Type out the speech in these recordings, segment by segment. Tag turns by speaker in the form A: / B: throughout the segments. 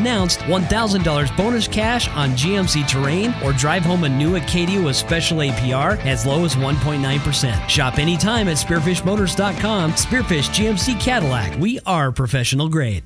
A: announced $1,000 bonus cash on GMC Terrain, or drive home a new Acadia with special APR as low as 1.9%. Shop anytime at SpearfishMotors.com. Spearfish GMC Cadillac. We are professional grade.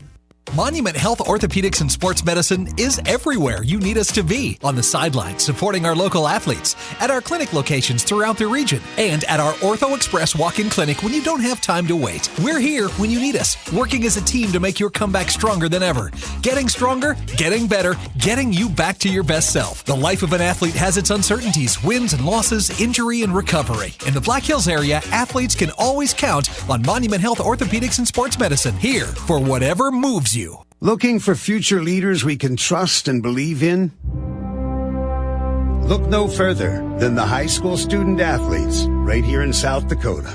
B: Monument Health Orthopedics and Sports Medicine is everywhere you need us to be. On the sidelines, supporting our local athletes, at our clinic locations throughout the region, and at our Ortho Express walk-in clinic when you don't have time to wait. We're here when you need us, working as a team to make your comeback stronger than ever. Getting stronger, getting better, getting you back to your best self. The life of an athlete has its uncertainties, wins and losses, injury and recovery. In the Black Hills area, athletes can always count on Monument Health Orthopedics and Sports Medicine, here for whatever moves you.
C: Looking for future leaders we can trust and believe in? Look no further than the high school student athletes right here in South Dakota.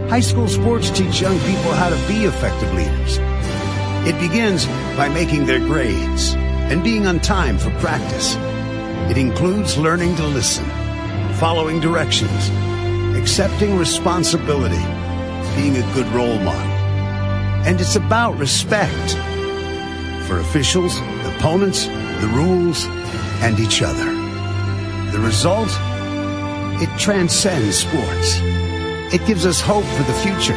C: High school sports teach young people how to be effective leaders. It begins by making their grades and being on time for practice. It includes learning to listen, following directions, accepting responsibility, being a good role model. And it's about respect for officials, opponents, the rules, and each other. The result? It transcends sports. It gives us hope for the future.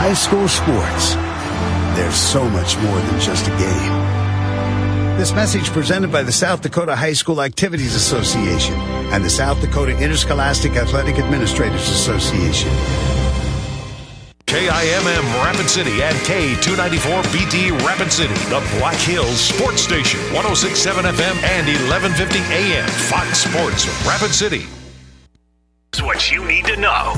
C: High school sports. There's so much more than just a game. This message presented by the South Dakota High School Activities Association and the South Dakota Interscholastic Athletic Administrators Association.
D: KIMM Rapid City and K294BT Rapid City, the Black Hills Sports Station, 106.7 FM and 1150 AM, Fox Sports Rapid City.
E: What you need to know.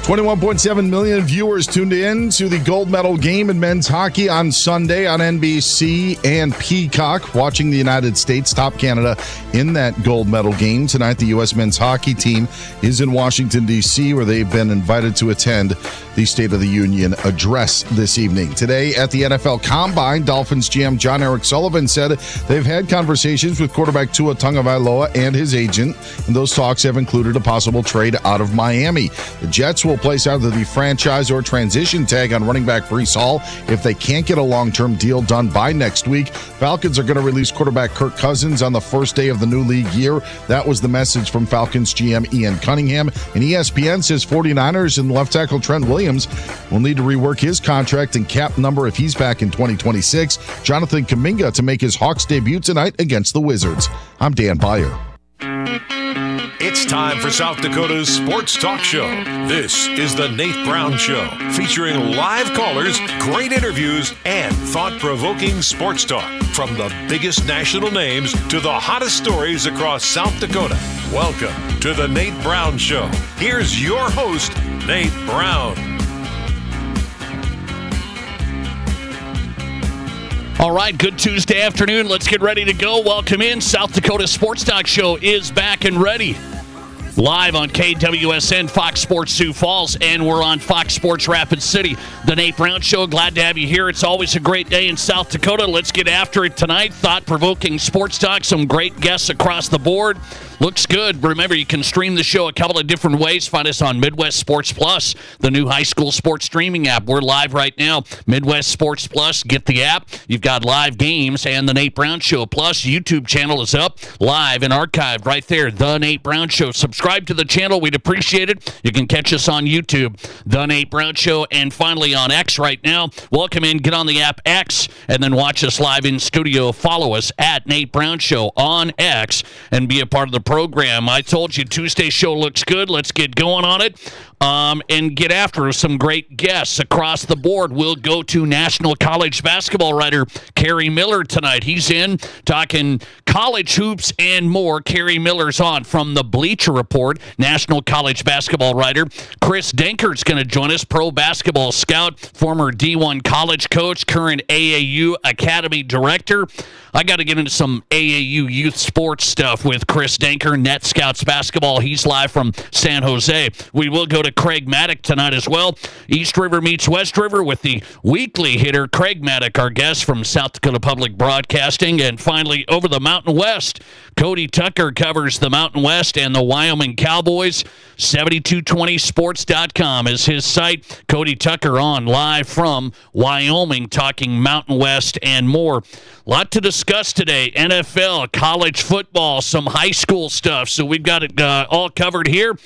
F: 21.7 million viewers tuned in to the gold medal game in men's hockey on Sunday on NBC and Peacock, watching the United States top Canada in that gold medal game. Tonight, the U.S. men's hockey team is in Washington, D.C., where they've been invited to attend the State of the Union address this evening. Today at the NFL Combine, Dolphins GM John Eric Sullivan said they've had conversations with quarterback Tua Tagovailoa and his agent, and those talks have included a possible trade out of Miami. The Jets will place either the franchise or transition tag on running back Breece Hall if they can't get a long-term deal done by next week. Falcons are going to release quarterback Kirk Cousins on the first day of the new league year. That was the message from Falcons GM Ian Cunningham. And ESPN says 49ers and left tackle Trent Williams will need to rework his contract and cap number if he's back in 2026. Jonathan Kuminga to make his Hawks debut tonight against the Wizards. I'm Dan Byer.
D: It's time for South Dakota's Sports Talk Show. This is the Nate Brown Show, featuring live callers, great interviews, and thought-provoking sports talk. From the biggest national names to the hottest stories across South Dakota. Welcome to the Nate Brown Show. Here's your host, Nate Brown.
G: All right, good Tuesday afternoon. Let's get ready to go. Welcome in. South Dakota Sports Talk Show is back and ready. Live on KWSN, Fox Sports Sioux Falls, and we're on Fox Sports Rapid City. The Nate Brown Show, glad to have you here. It's always a great day in South Dakota. Let's get after it tonight. Thought-provoking sports talk, some great guests across the board. Looks good. Remember, you can stream the show a couple of different ways. Find us on Midwest Sports Plus, the new high school sports streaming app. We're live right now. Midwest Sports Plus, get the app. You've got live games and the Nate Brown Show. Plus, YouTube channel is up, live and archived right there. The Nate Brown Show. Subscribe to the channel. We'd appreciate it. You can catch us on YouTube, The Nate Brown Show, and finally on X right now. Welcome in. Get on the app X, and then watch us live in studio. Follow us at Nate Brown Show on X, and be a part of the program. I told you Tuesday show looks good. Let's get going on it and get after some great guests across the board. We'll go to national college basketball writer Kerry Miller tonight. He's in talking college hoops and more. Kerry Miller's on from the Bleacher Report. National college basketball writer Chris Denker's going to join us, pro basketball scout, former D1 college coach, current AAU Academy director. I got to get into some AAU youth sports stuff with Chris Denker, Net Scouts basketball. He's live from San Jose. We will go to Craig Mattick tonight as well. East River meets West River with the weekly hitter Craig Mattick, our guest from South South Dakota Public Broadcasting. And finally, over the Mountain West, Cody Tucker covers the Mountain West and the Wyoming Cowboys. 7220sports.com is his site. Cody Tucker on live from Wyoming, talking Mountain West and more. A lot to discuss today. NFL, college football, some high school stuff. So we've got it all covered here.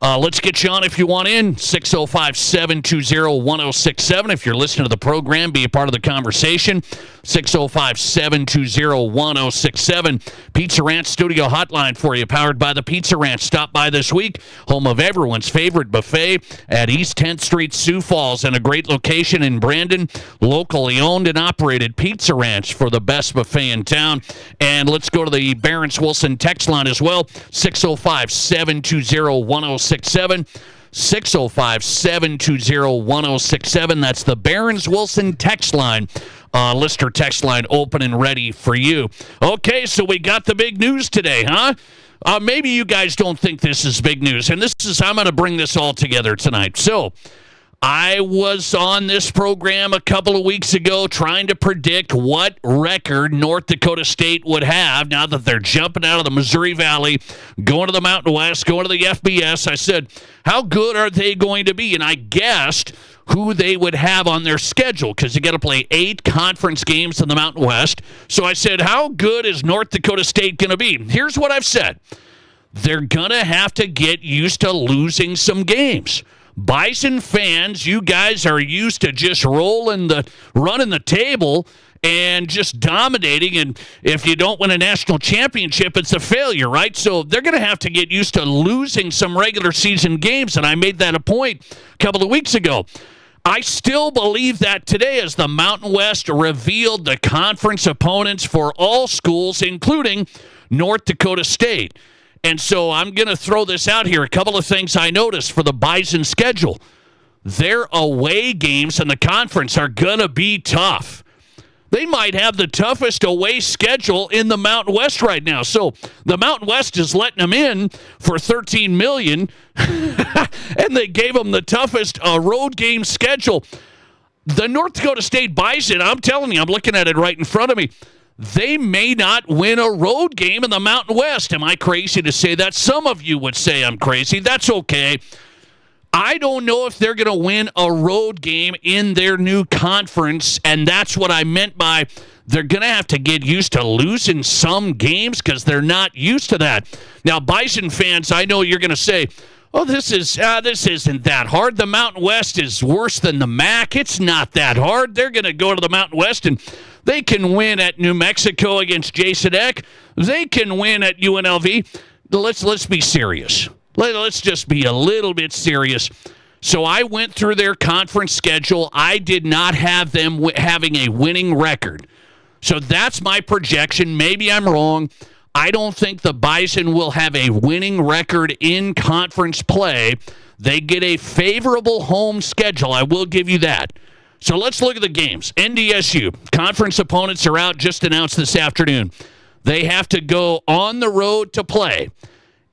G: Let's get you on if you want in. 605-720-1067. If you're listening to the program, be a part of the conversation. 605-720-1067. Pizza Ranch Studio Hotline for you, powered by the Pizza Ranch. Stop by this week. Home of everyone's favorite buffet at East 10th Street, Sioux Falls, and a great location in Brandon. Locally owned and operated Pizza Ranch for the best buffet in town. And let's go to the Barron's Wilson text line as well. 605-720-1067. 605-720-1067. That's the Barron's Wilson text line. Lister text line open and ready for you. Okay, so we got the big news today, huh? Maybe you guys don't think this is big news, and I'm going to bring this all together tonight. So I was on this program a couple of weeks ago trying to predict what record North Dakota State would have now that they're jumping out of the Missouri Valley, going to the Mountain West, going to the FBS. I said, how good are they going to be? And I guessed who they would have on their schedule, because you got to play 8 conference games in the Mountain West. So I said, how good is North Dakota State going to be? Here's what I've said. They're going to have to get used to losing some games. Bison fans, you guys are used to just running the table and just dominating, and if you don't win a national championship, it's a failure, right? So they're going to have to get used to losing some regular season games, and I made that a point a couple of weeks ago. I still believe that today, as the Mountain West revealed the conference opponents for all schools, including North Dakota State. And so I'm going to throw this out here. A couple of things I noticed for the Bison schedule. Their away games in the conference are going to be tough. They might have the toughest away schedule in the Mountain West right now. So the Mountain West is letting them in for $13 million, and they gave them the toughest road game schedule. The North Dakota State Bison, I'm telling you, I'm looking at it right in front of me. They may not win a road game in the Mountain West. Am I crazy to say that? Some of you would say I'm crazy. That's okay. I don't know if they're going to win a road game in their new conference, and that's what I meant by they're going to have to get used to losing some games because they're not used to that. Now, Bison fans, I know you're going to say, oh, this isn't that hard. The Mountain West is worse than the MAC. It's not that hard. They're going to go to the Mountain West, and they can win at New Mexico against Jason Eck. They can win at UNLV. Let's be serious. Let's just be a little bit serious. So I went through their conference schedule. I did not have them having a winning record. So that's my projection. Maybe I'm wrong. I don't think the Bison will have a winning record in conference play. They get a favorable home schedule. I will give you that. So let's look at the games. NDSU, conference opponents are out, just announced this afternoon. They have to go on the road to play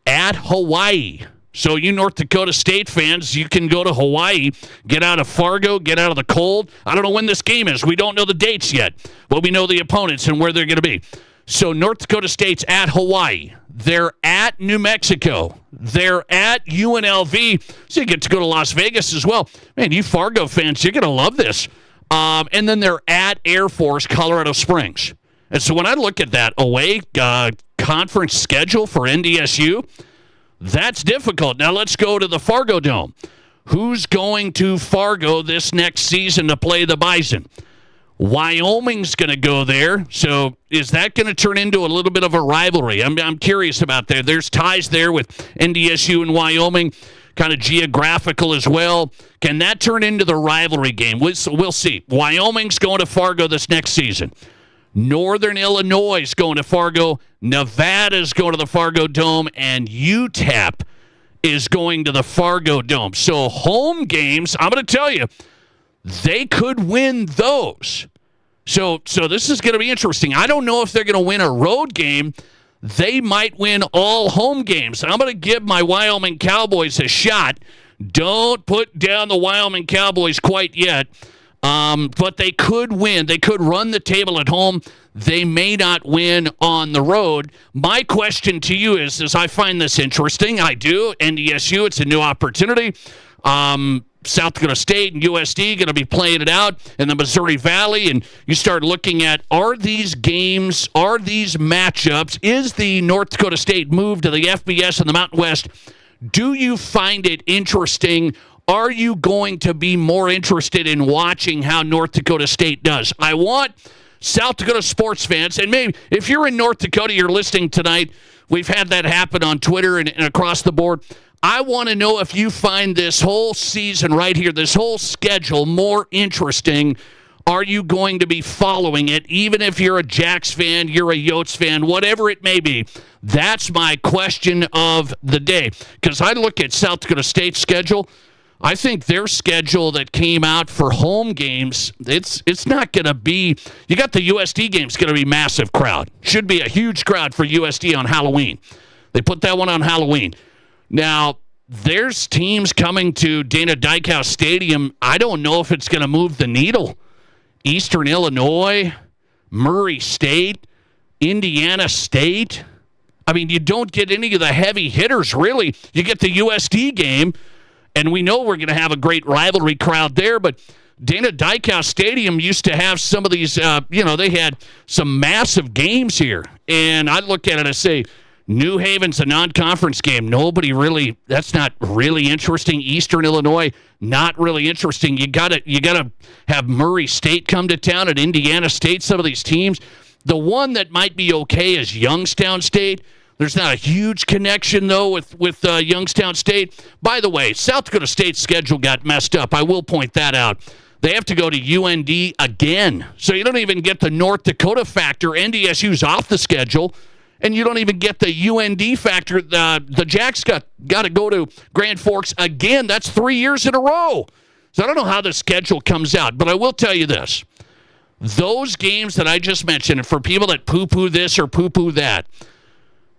G: at Hawaii. So you North Dakota State fans, you can go to Hawaii, get out of Fargo, get out of the cold. I don't know when this game is. We don't know the dates yet, but we know the opponents and where they're going to be. So North Dakota State's at Hawaii. They're at New Mexico. They're at UNLV. So you get to go to Las Vegas as well. Man, you Fargo fans, you're going to love this. And then they're at Air Force, Colorado Springs. And so when I look at that away conference schedule for NDSU, that's difficult. Now let's go to the Fargo Dome. Who's going to Fargo this next season to play the Bison? Wyoming's going to go there. So is that going to turn into a little bit of a rivalry? I'm curious about that. There's ties there with NDSU and Wyoming, kind of geographical as well. Can that turn into the rivalry game? We'll see. Wyoming's going to Fargo this next season. Northern Illinois is going to Fargo. Nevada's going to the Fargo Dome. And UTEP is going to the Fargo Dome. So home games, I'm going to tell you, they could win those. So this is going to be interesting. I don't know if they're going to win a road game. They might win all home games. I'm going to give my Wyoming Cowboys a shot. Don't put down the Wyoming Cowboys quite yet. But they could win. They could run the table at home. They may not win on the road. My question to you is I find this interesting. I do. NDSU, it's a new opportunity. South Dakota State and USD going to be playing it out in the Missouri Valley, and you start looking at, are these games, are these matchups, is the North Dakota State move to the FBS in the Mountain West, do you find it interesting? Are you going to be more interested in watching how North Dakota State does? I want South Dakota sports fans, and maybe if you're in North Dakota, you're listening tonight, we've had that happen on Twitter and across the board. I want to know if you find this whole season right here, this whole schedule more interesting. Are you going to be following it, even if you're a Jacks fan, you're a Yotes fan, whatever it may be? That's my question of the day. Because I look at South Dakota State's schedule, I think their schedule that came out for home games, it's not going to be, you got the USD games going to be massive crowd. Should be a huge crowd for USD on Halloween. They put that one on Halloween. Now, there's teams coming to Dana Dykhouse Stadium. I don't know if it's going to move the needle. Eastern Illinois, Murray State, Indiana State. I mean, you don't get any of the heavy hitters, really. You get the USD game, and we know we're going to have a great rivalry crowd there, but Dana Dykhouse Stadium used to have some of these, they had some massive games here. And I look at it and say, New Haven's a non-conference game. Nobody really, that's not really interesting. Eastern Illinois, not really interesting. You gotta have Murray State come to town and Indiana State, some of these teams. The one that might be okay is Youngstown State. There's not a huge connection, though, with Youngstown State. By the way, South Dakota State's schedule got messed up. I will point that out. They have to go to UND again. So you don't even get the North Dakota factor. NDSU's off the schedule. And you don't even get the UND factor. The Jacks got to go to Grand Forks again. That's 3 years in a row. So I don't know how the schedule comes out. But I will tell you this. Those games that I just mentioned, and for people that poo-poo this or poo-poo that,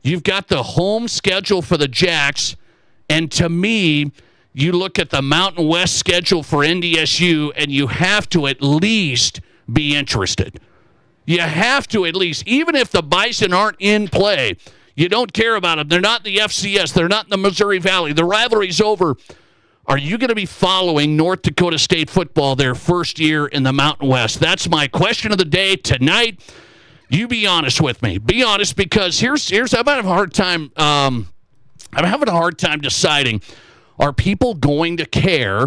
G: you've got the home schedule for the Jacks. And to me, you look at the Mountain West schedule for NDSU, and you have to at least be interested. You have to at least, even if the Bison aren't in play, you don't care about them. They're not in the FCS. They're not in the Missouri Valley. The rivalry's over. Are you going to be following North Dakota State football their first year in the Mountain West? That's my question of the day tonight. You be honest with me. Be honest, because here's I'm having a hard time. I'm having a hard time deciding. Are people going to care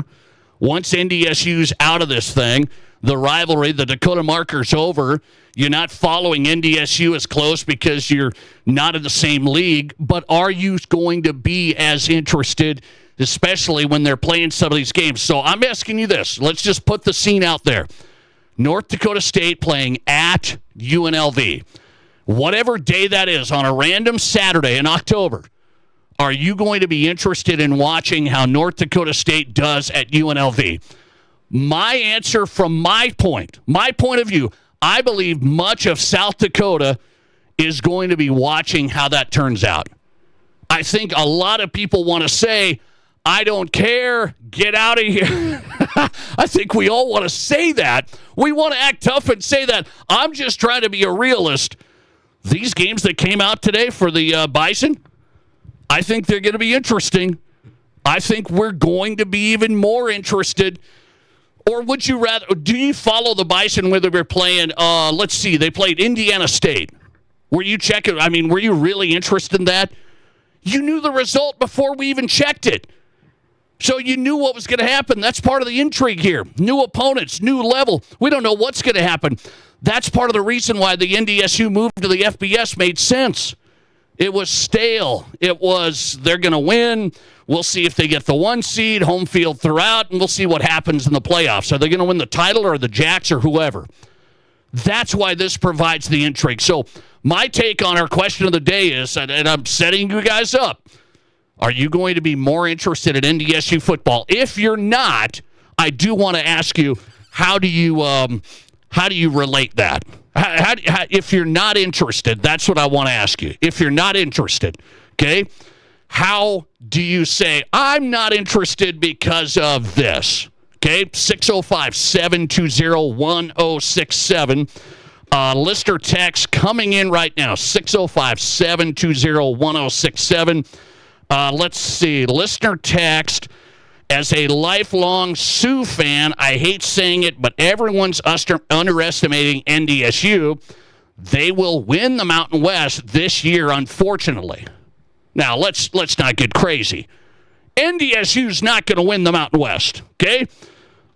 G: once NDSU's out of this thing? The rivalry, the Dakota marker's over. You're not following NDSU as close because you're not in the same league. But are you going to be as interested, especially when they're playing some of these games? So I'm asking you this. Let's just put the scene out there. North Dakota State playing at UNLV. Whatever day that is, on a random Saturday in October, are you going to be interested in watching how North Dakota State does at UNLV? My answer from my point of view, I believe much of South Dakota is going to be watching how that turns out. I think a lot of people want to say, I don't care, get out of here. I think we all want to say that. We want to act tough and say that. I'm just trying to be a realist. These games that came out today for the Bison, I think they're going to be interesting. I think we're going to be even more interested. Or would you rather, do you follow the Bison whether they're playing, let's see, they played Indiana State. Were you checking, were you really interested in that? You knew the result before we even checked it. So you knew what was going to happen. That's part of the intrigue here. New opponents, new level. We don't know what's going to happen. That's part of the reason why the NDSU move to the FBS made sense. It was stale. It was, they're going to win. We'll see if they get the 1 seed, home field throughout, and we'll see what happens in the playoffs. Are they going to win the title or the Jacks or whoever? That's why this provides the intrigue. So my take on our question of the day is, and I'm setting you guys up, are you going to be more interested in NDSU football? If you're not, I do want to ask you, how do you relate that? If you're not interested, that's what I want to ask you. If you're not interested, okay, how do you say, I'm not interested because of this? Okay, 605-720-1067. Listener text coming in right now, 605-720-1067. Let's see, listener text. As a lifelong Sioux fan, I hate saying it, but everyone's underestimating NDSU. They will win the Mountain West this year, unfortunately. Now, let's not get crazy. NDSU's not going to win the Mountain West, okay?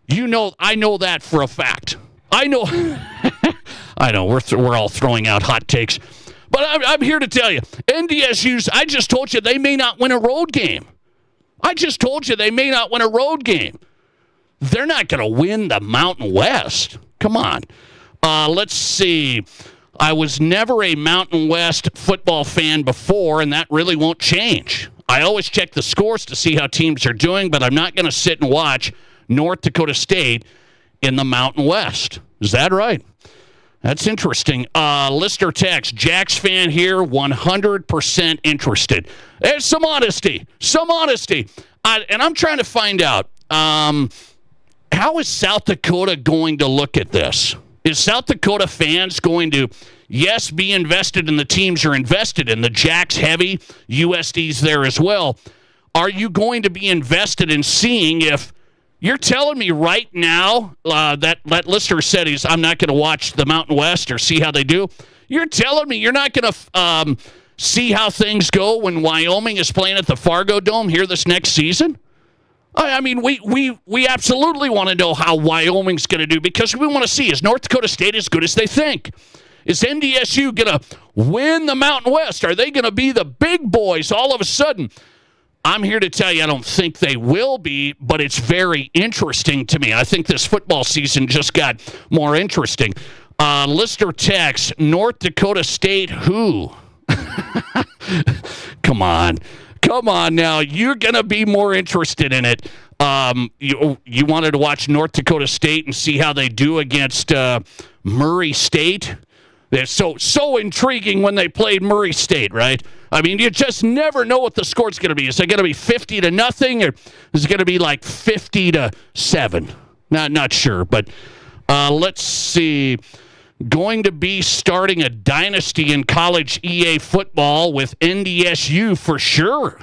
G: I know that for a fact. I know we're all throwing out hot takes. But I'm here to tell you, NDSU's, I just told you they may not win a road game. They're not going to win the Mountain West. Come on. Let's see. I was never a Mountain West football fan before, and that really won't change. I always check the scores to see how teams are doing, but I'm not going to sit and watch North Dakota State in the Mountain West. Is that right? That's interesting. Listener text, Jax fan here, 100% interested. There's some honesty. And I'm trying to find out, how is South Dakota going to look at this? Is South Dakota fans going to, yes, be invested in the teams you're invested in, the Jax heavy, USD's there as well. Are you going to be invested in seeing if, you're telling me right now that listener said I'm not going to watch the Mountain West or see how they do. You're telling me you're not going to see how things go when Wyoming is playing at the Fargo Dome here this next season? I mean, we absolutely want to know how Wyoming's going to do because we want to see, is North Dakota State as good as they think? Is NDSU going to win the Mountain West? Are they going to be the big boys all of a sudden? I'm here to tell you I don't think they will be, but it's very interesting to me. I think this football season just got more interesting. Listener text, North Dakota State who? Come on now. You're going to be more interested in it. You wanted to watch North Dakota State and see how they do against Murray State? They're so intriguing when they played Murray State, right? I mean, you just never know what the score's going to be. Is it going to be 50-0, or is it going to be like 50-7? Not sure, but let's see. Going to be starting a dynasty in college EA football with NDSU for sure.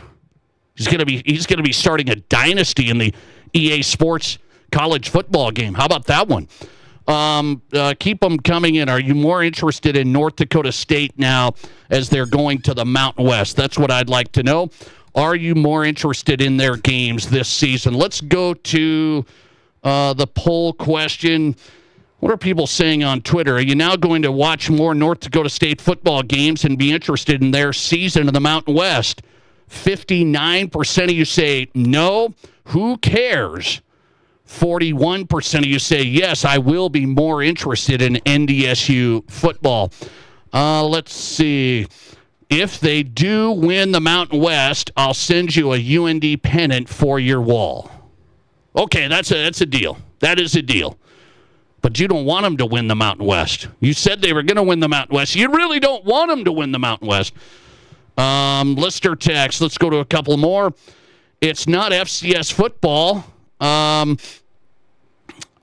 G: He's going to be starting a dynasty in the EA Sports college football game. How about that one? Keep them coming in. Are you more interested in North Dakota State now as they're going to the Mountain West? That's what I'd like to know. Are you more interested in their games this season? Let's go to the poll question. What are people saying on Twitter? Are you now going to watch more North Dakota State football games and be interested in their season in the Mountain West? 59% of you say no. Who cares? 41% of you say, yes, I will be more interested in NDSU football. Let's see. If they do win the Mountain West, I'll send you a UND pennant for your wall. Okay, that's a deal. That is a deal. But you don't want them to win the Mountain West. You said they were going to win the Mountain West. You really don't want them to win the Mountain West. Listener text. Let's go to a couple more. It's not FCS football.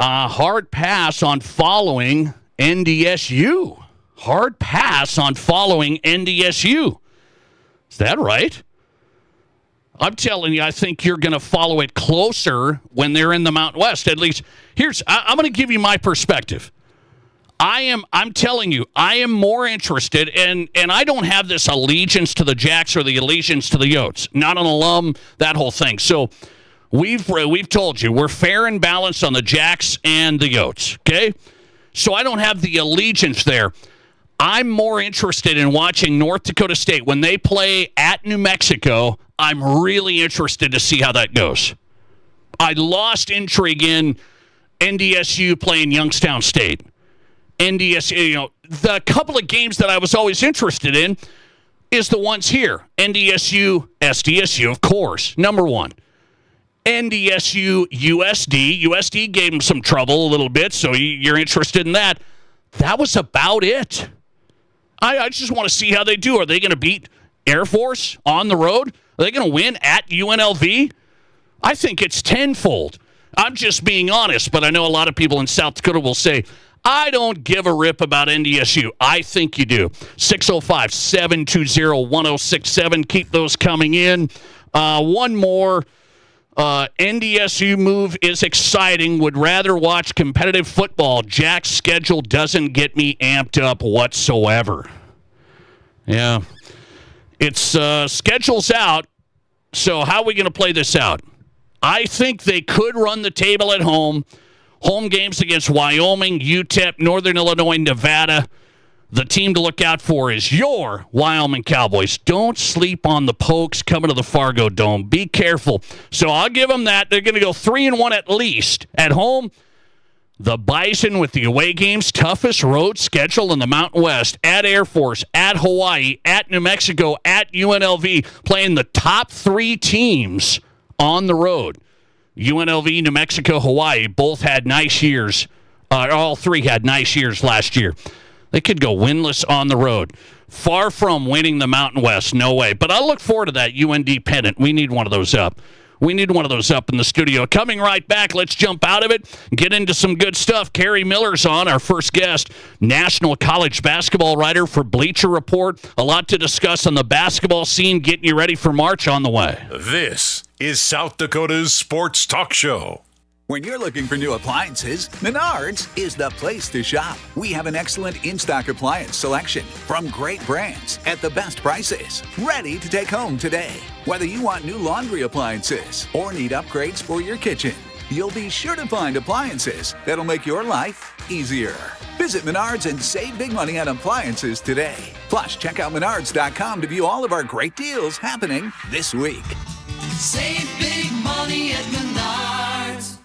G: Hard pass on following NDSU. Hard pass on following NDSU. Is that right? I'm telling you, I think you're going to follow it closer when they're in the Mountain West. At least, I'm going to give you my perspective. I'm telling you, I am more interested, and I don't have this allegiance to the Jacks or the allegiance to the Yotes. Not an alum, that whole thing. So we've told you, we're fair and balanced on the Jacks and the Yotes, okay? So I don't have the allegiance there. I'm more interested in watching North Dakota State. When they play at New Mexico, I'm really interested to see how that goes. I lost intrigue in NDSU playing Youngstown State. NDSU, the couple of games that I was always interested in is the ones here. NDSU, SDSU, of course, number one. NDSU, USD. USD gave them some trouble a little bit, so you're interested in that. That was about it. I just want to see how they do. Are they going to beat Air Force on the road? Are they going to win at UNLV? I think it's tenfold. I'm just being honest, but I know a lot of people in South Dakota will say, I don't give a rip about NDSU. I think you do. 605-720-1067. Keep those coming in. One more. NDSU move is exciting. Would rather watch competitive football. Jack's schedule doesn't get me amped up whatsoever. Yeah. It's schedule's out, so how are we going to play this out? I think they could run the table at home. Home games against Wyoming, UTEP, Northern Illinois, Nevada. The team to look out for is your Wyoming Cowboys. Don't sleep on the Pokes coming to the Fargo Dome. Be careful. So I'll give them that. They're going to go 3-1 at least. At home, the Bison with the away games, toughest road schedule in the Mountain West. At Air Force, at Hawaii, at New Mexico, at UNLV, playing the top 3 teams on the road. UNLV, New Mexico, Hawaii, both had nice years. All 3 had nice years last year. They could go winless on the road. Far from winning the Mountain West, no way. But I look forward to that UND pennant. We need one of those up. We need one of those up in the studio. Coming right back, let's jump out of it and get into some good stuff. Kerry Miller's on, our first guest, national college basketball writer for Bleacher Report. A lot to discuss on the basketball scene, getting you ready for March on the way.
D: This is South Dakota's Sports Talk Show.
H: When you're looking for new appliances, Menards is the place to shop. We have an excellent in-stock appliance selection from great brands at the best prices, ready to take home today. Whether you want new laundry appliances or need upgrades for your kitchen, you'll be sure to find appliances that'll make your life easier. Visit Menards and save big money on appliances today. Plus, check out Menards.com to view all of our great deals happening this week.
I: Save big money at Menards.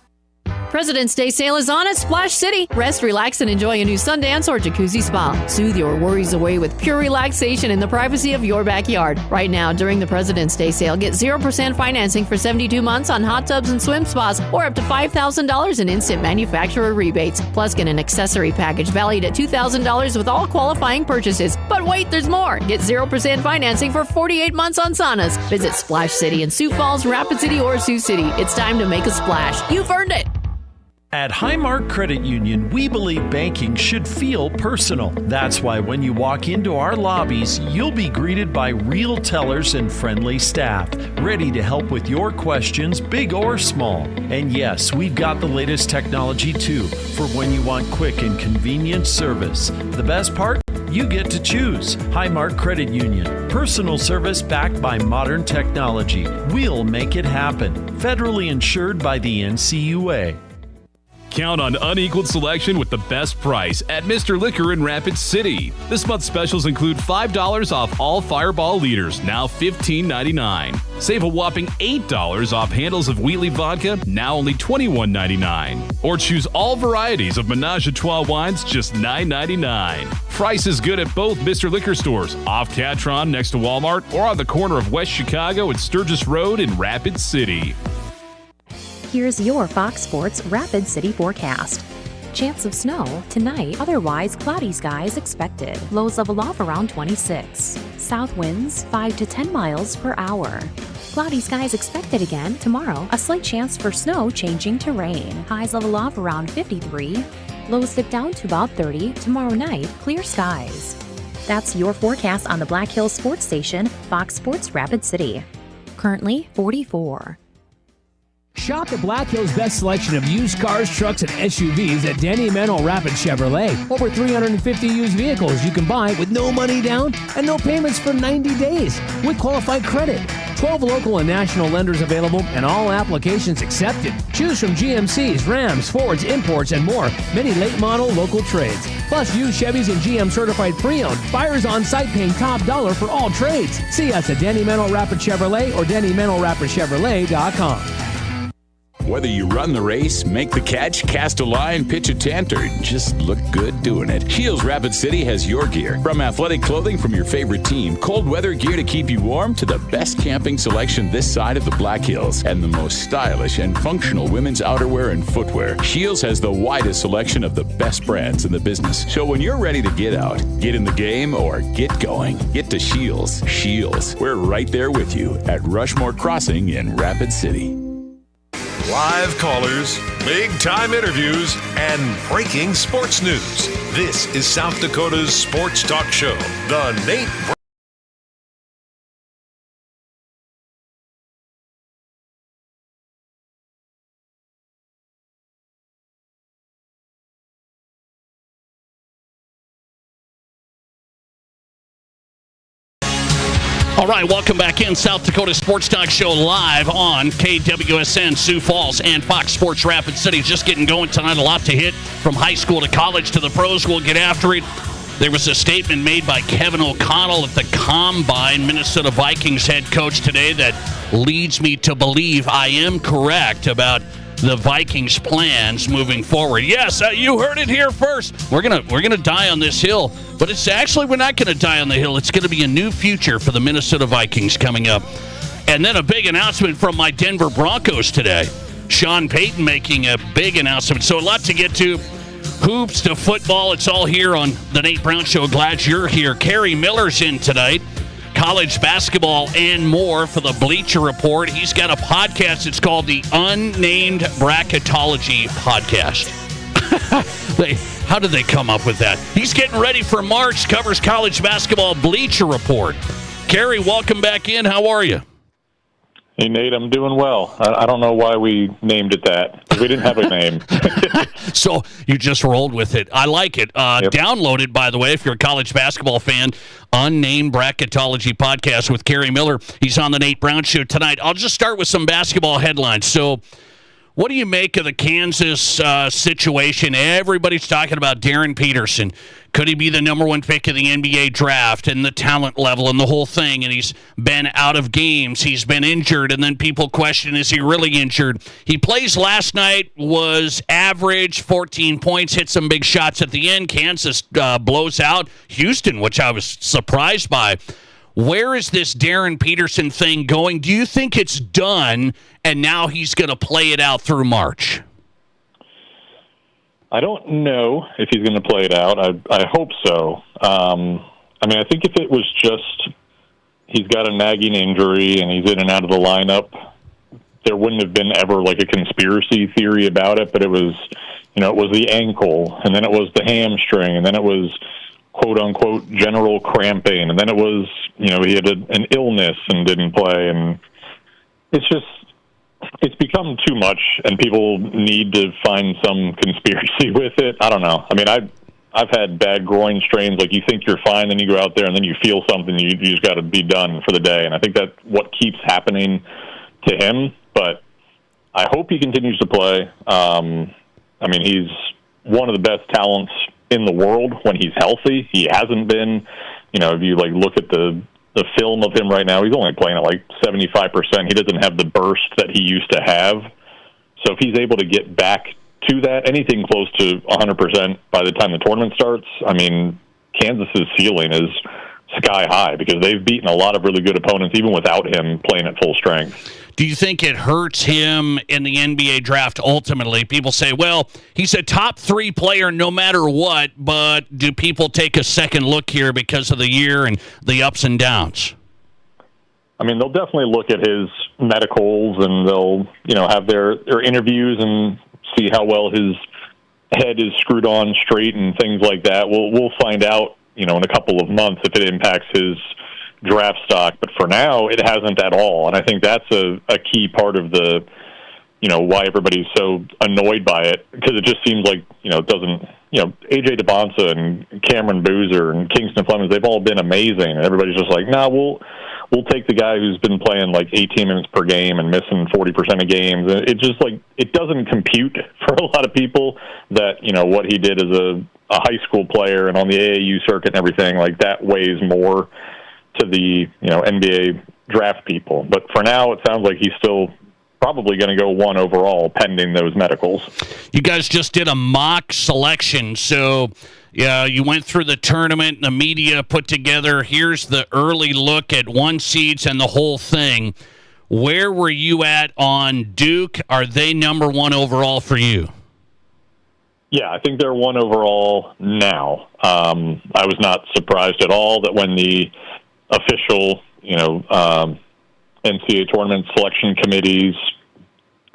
J: President's Day sale is on at Splash City. Rest, relax, and enjoy a new Sundance or Jacuzzi spa. Soothe your worries away with pure relaxation in the privacy of your backyard. Right now, during the President's Day sale, get 0% financing for 72 months on hot tubs and swim spas, or up to $5,000 in instant manufacturer rebates. Plus, get an accessory package valued at $2,000 with all qualifying purchases. But wait, there's more. Get 0% financing for 48 months on saunas. Visit Splash City in Sioux Falls, Rapid City, or Sioux City. It's time to make a splash. You've earned it.
K: At Highmark Credit Union, we believe banking should feel personal. That's why when you walk into our lobbies, you'll be greeted by real tellers and friendly staff, ready to help with your questions, big or small. And yes, we've got the latest technology too, for when you want quick and convenient service. The best part? You get to choose. Highmark Credit Union. Personal service backed by modern technology. We'll make it happen. Federally insured by the NCUA.
L: Count on unequaled selection with the best price at Mr. Liquor in Rapid City. This month's specials include $5 off all Fireball liters, now $15.99. Save a whopping $8 off handles of Wheatley vodka, now only $21.99. Or choose all varieties of Menage a Trois wines, just $9.99. Price is good at both Mr. Liquor stores, off Catron next to Walmart, or on the corner of West Chicago and Sturgis Road in Rapid City.
M: Here's your Fox Sports Rapid City forecast. Chance of snow tonight, otherwise cloudy skies expected. Lows level off around 26. South winds 5 to 10 miles per hour. Cloudy skies expected again tomorrow. A slight chance for snow changing to rain. Highs level off around 53. Lows dip down to about 30. Tomorrow night, clear skies. That's your forecast on the Black Hills Sports Station, Fox Sports Rapid City. Currently 44.
N: Shop the Black Hills' best selection of used cars, trucks, and SUVs at Danny Emanuel Rapid Chevrolet. Over 350 used vehicles you can buy with no money down and no payments for 90 days with qualified credit. 12 local and national lenders available and all applications accepted. Choose from GMCs, Rams, Fords, imports, and more. Many late model local trades. Plus used Chevys and GM certified pre-owned. Buyers on site paying top dollar for all trades. See us at Danny Emanuel Rapid Chevrolet or DannyEmanuelRapidChevrolet.com.
O: Whether you run the race, make the catch, cast a line, pitch a tent, or just look good doing it, Shields Rapid City has your gear. From athletic clothing from your favorite team, cold weather gear to keep you warm, to the best camping selection this side of the Black Hills, and the most stylish and functional women's outerwear and footwear, Shields has the widest selection of the best brands in the business. So when you're ready to get out, get in the game, or get going, get to Shields. Shields, we're right there with you at Rushmore Crossing in Rapid City.
D: Live callers, big-time interviews, and breaking sports news. This is South Dakota's Sports Talk Show, The Nate Brown.
G: All right, welcome back in. South Dakota Sports Talk Show live on KWSN, Sioux Falls, and Fox Sports Rapid City. Just getting going tonight. A lot to hit from high school to college to the pros. We'll get after it. There was a statement made by Kevin O'Connell at the Combine, Minnesota Vikings head coach today, that leads me to believe I am correct about the Vikings' plans moving forward. Yes, you heard it here first. We're gonna die on this hill, but it's actually, we're not gonna die on the hill. It's gonna be a new future for the Minnesota Vikings coming up. And then a big announcement from my Denver Broncos today. Sean Payton making a big announcement. So a lot to get to. Hoops to football. It's all here on the Nate Brown Show. Glad you're here. Kerry Miller's in tonight. College basketball and more for the Bleacher Report. He's got a podcast. It's called the Unnamed Bracketology Podcast. How did they come up with that? He's getting ready for March. Covers college basketball. Bleacher Report. Kerry, welcome back in. How are you?
P: Hey, Nate, I'm doing well. I don't know why we named it that. We didn't have a name.
G: So you just rolled with it. I like it.
P: Yep.
G: Download it, by the way, if you're a college basketball fan. Unnamed Bracketology Podcast with Kerry Miller. He's on the Nate Brown Show tonight. I'll just start with some basketball headlines. So what do you make of the Kansas situation? Everybody's talking about Darren Peterson. Could he be the number one pick of the NBA draft and the talent level and the whole thing? And he's been out of games. He's been injured. And then people question, is he really injured? He plays last night, was average, 14 points, hit some big shots at the end. Kansas blows out Houston, which I was surprised by. Where is this Darren Peterson thing going? Do you think it's done and now he's going to play it out through March?
P: I don't know if he's going to play it out. I hope so. I think if it was just he's got a nagging injury and he's in and out of the lineup, there wouldn't have been ever like a conspiracy theory about it. But it was, it was the ankle, and then it was the hamstring, and then it was quote unquote general cramping, and then it was, he had an illness and didn't play, and it's become too much, and people need to find some conspiracy with it. I don't know. I've had bad groin strains. Like, you think you're fine, then you go out there, and then you feel something. You just got to be done for the day. And I think that's what keeps happening to him. But I hope he continues to play. He's one of the best talents in the world when he's healthy. He hasn't been. If you look at the film of him right now, he's only playing at 75%. He doesn't have the burst that he used to have. So if he's able to get back to that, anything close to 100% by the time the tournament starts, Kansas's ceiling is sky high because they've beaten a lot of really good opponents even without him playing at full strength.
G: Do you think it hurts him in the NBA draft ultimately? People say, well, he's a top 3 player no matter what, but do people take a second look here because of the year and the ups and downs?
P: They'll definitely look at his medicals, and they'll, have their interviews and see how well his head is screwed on straight and things like that. We'll find out, in a couple of months if it impacts his draft stock, but for now it hasn't at all, and I think that's a key part of the why everybody's so annoyed by it, because it just seems like it doesn't, AJ DeBonsa and Cameron Boozer and Kingston Flemings, they've all been amazing, and everybody's just like, nah, we'll take the guy who's been playing 18 minutes per game and missing 40% of games. It just it doesn't compute for a lot of people that what he did as a high school player and on the AAU circuit and everything, that weighs more to the NBA draft people. But for now, it sounds like he's still probably going to go 1 overall pending those medicals.
G: You guys just did a mock selection, so you went through the tournament, the media put together, here's the early look at 1 seeds and the whole thing. Where were you at on Duke? Are they number 1 overall for you?
P: Yeah, I think they're 1 overall now. I was not surprised at all that when the official, NCAA tournament selection committee's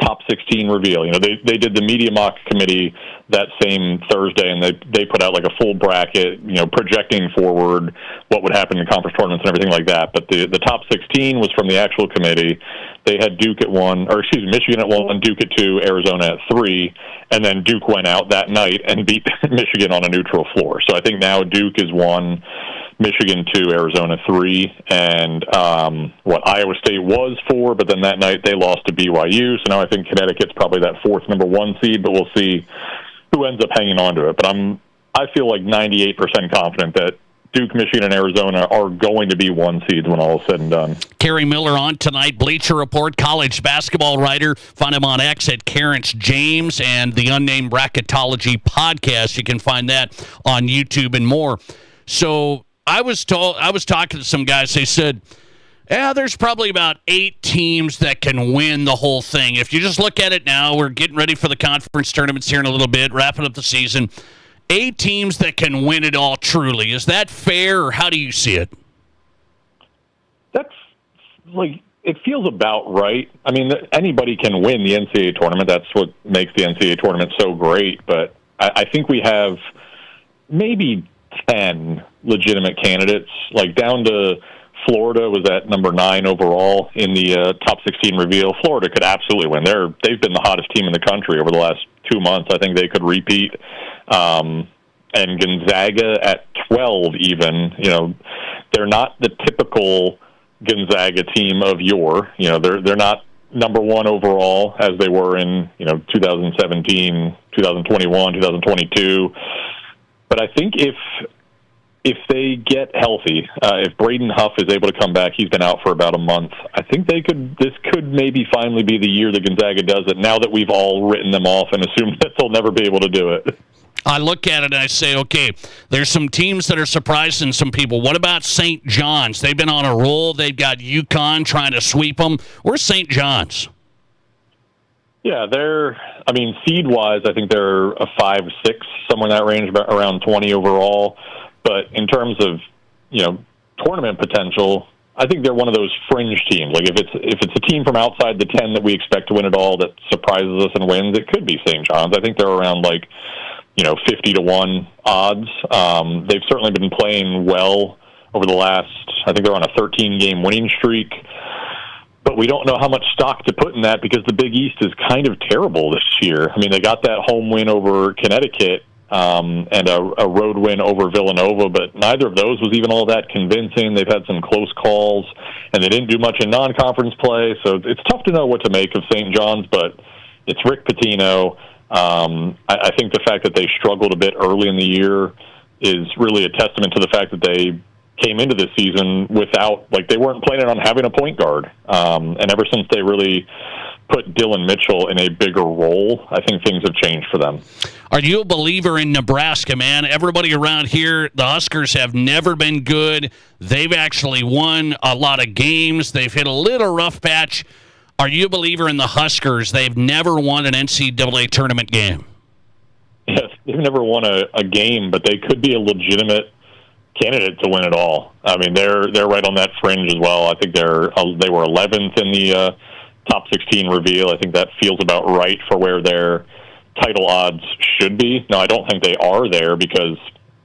P: top 16 reveal. They did the media mock committee that same Thursday, and they put out like a full bracket, projecting forward what would happen in conference tournaments and everything like that. But the top 16 was from the actual committee. They had Duke at 1, Michigan at 1, Duke at 2, Arizona at 3, and then Duke went out that night and beat Michigan on a neutral floor. So I think now Duke is 1, Michigan 2, Arizona 3, and Iowa State was 4, but then that night they lost to BYU. So now I think Connecticut's probably that 4th number 1 seed, but we'll see who ends up hanging on to it. But I feel like 98% confident that Duke, Michigan, and Arizona are going to be 1 seeds when all is said and done.
G: Kerry Miller on tonight, Bleacher Report, college basketball writer. Find him on X at Carrance James, and the Unnamed Bracketology podcast. You can find that on YouTube and more. So I was talking to some guys. They said, there's probably about 8 teams that can win the whole thing. If you just look at it now, we're getting ready for the conference tournaments here in a little bit, wrapping up the season. 8 teams that can win it all truly. Is that fair, or how do you see it?
P: That's it feels about right. I mean, anybody can win the NCAA tournament. That's what makes the NCAA tournament so great. But I think we have maybe 10 legitimate candidates, down to Florida was at number 9 overall in the top 16 reveal. Florida could absolutely win. They've been the hottest team in the country over the last 2 months. I think they could repeat. And Gonzaga at 12 even, they're not the typical Gonzaga team of yore. They're not number 1 overall as they were in, 2017, 2021, 2022. But I think if they get healthy, if Braden Huff is able to come back, he's been out for about a month, I think this could maybe finally be the year that Gonzaga does it, now that we've all written them off and assumed that they'll never be able to do it.
G: I look at it and I say, okay, there's some teams that are surprising some people. What about St. John's? They've been on a roll. They've got UConn trying to sweep them. Where's St. John's?
P: Yeah, seed-wise, I think they're a 5-6, somewhere in that range, around 20 overall. But in terms of, tournament potential, I think they're one of those fringe teams. If it's a team from outside the 10 that we expect to win it all that surprises us and wins, it could be St. John's. I think they're around 50-1 odds. They've certainly been playing well over the last, I think they're on a 13-game winning streak. But we don't know how much stock to put in that because the Big East is kind of terrible this year. They got that home win over Connecticut and a road win over Villanova, but neither of those was even all that convincing. They've had some close calls, and they didn't do much in non-conference play. So it's tough to know what to make of St. John's, but it's Rick Pitino. I think the fact that they struggled a bit early in the year is really a testament to the fact that they came into this season without, they weren't planning on having a point guard. And ever since they really put Dylan Mitchell in a bigger role, I think things have changed for them.
G: Are you a believer in Nebraska, man? Everybody around here, the Huskers have never been good. They've actually won a lot of games. They've hit a little rough patch. Are you a believer in the Huskers? They've never won an NCAA tournament game.
P: Yes, they've never won a game, but they could be a legitimate candidate to win it all. They're right on that fringe as well. I think they were 11th in the top 16 reveal. I think that feels about right for where their title odds should be. Now, I don't think they are there because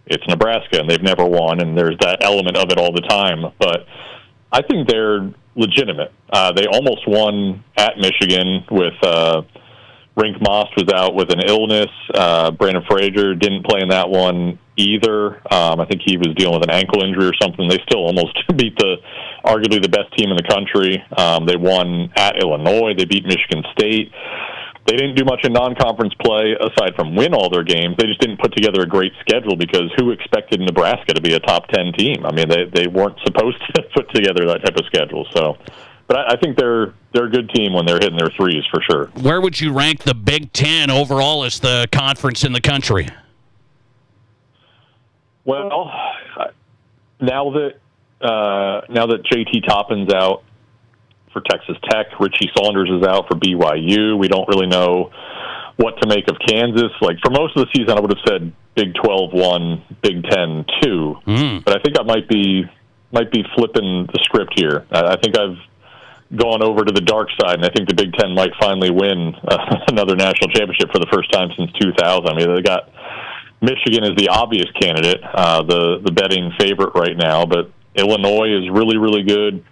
P: it's Nebraska and they've never won, and there's that element of it all the time. But I think they're legitimate. They almost won at Michigan with Rink Moss was out with an illness. Brandon Frazier didn't play in that one either. I think he was dealing with an ankle injury or something. They still almost beat arguably the best team in the country. They won at Illinois. They beat Michigan State. They didn't do much in non-conference play aside from win all their games. They just didn't put together a great schedule because who expected Nebraska to be a top 10 team? They weren't supposed to put together that type of schedule. So, but I think they're a good team when they're hitting their threes for sure.
G: Where would you rank the Big Ten overall as the conference in the country?
P: Well, now that JT Toppin's out for Texas Tech, Richie Saunders is out for BYU. We don't really know what to make of Kansas. For most of the season, I would have said Big 12 1, Big 10 2. But I think I might be flipping the script here. I think I've gone over to the dark side, and I think the Big Ten might finally win another national championship for the first time since 2000. I mean, they got Michigan as the obvious candidate, the betting favorite right now, but Illinois is really, really good.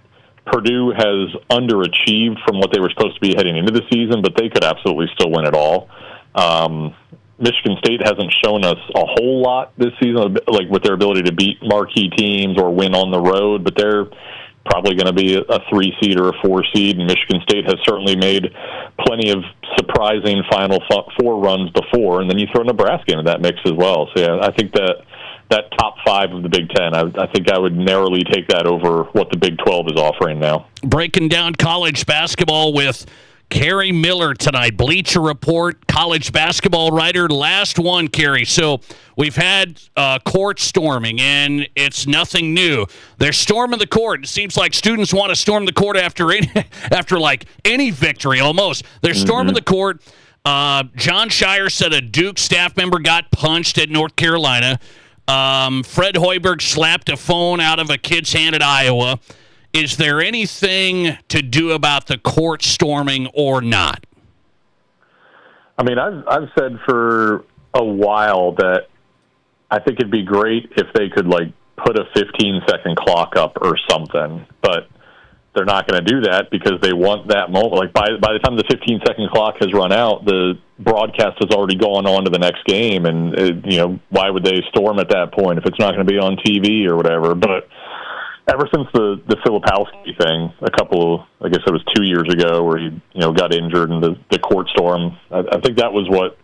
P: Purdue has underachieved from what they were supposed to be heading into the season, but they could absolutely still win it all. Michigan State hasn't shown us a whole lot this season, like with their ability to beat marquee teams or win on the road, but they're probably going to be a 3 seed or a 4 seed, and Michigan State has certainly made plenty of surprising Final Four runs before, and then you throw Nebraska into that mix as well. So yeah, I think that top 5 of the Big Ten, I think I would narrowly take that over what the Big 12 is offering now.
G: Breaking down college basketball with Kerry Miller tonight, Bleacher Report, college basketball writer. Last one, Kerry. So we've had court storming, and it's nothing new. They're storming the court. It seems like students want to storm the court after like any victory almost. They're storming the court. John Shire said a Duke staff member got punched at North Carolina. Fred Hoiberg slapped a phone out of a kid's hand at Iowa. Is there anything to do about the court storming or not?
P: I mean, I've said for a while that I think it'd be great if they could like put a 15-second clock up or something, but they're not going to do that because they want that moment. Like by the time the 15-second clock has run out, the broadcast has already gone on to the next game, and why would they storm at that point if it's not going to be on TV or whatever? But ever since the Filipowski thing, I guess it was 2 years ago, where he got injured in the court storm, I think that was what.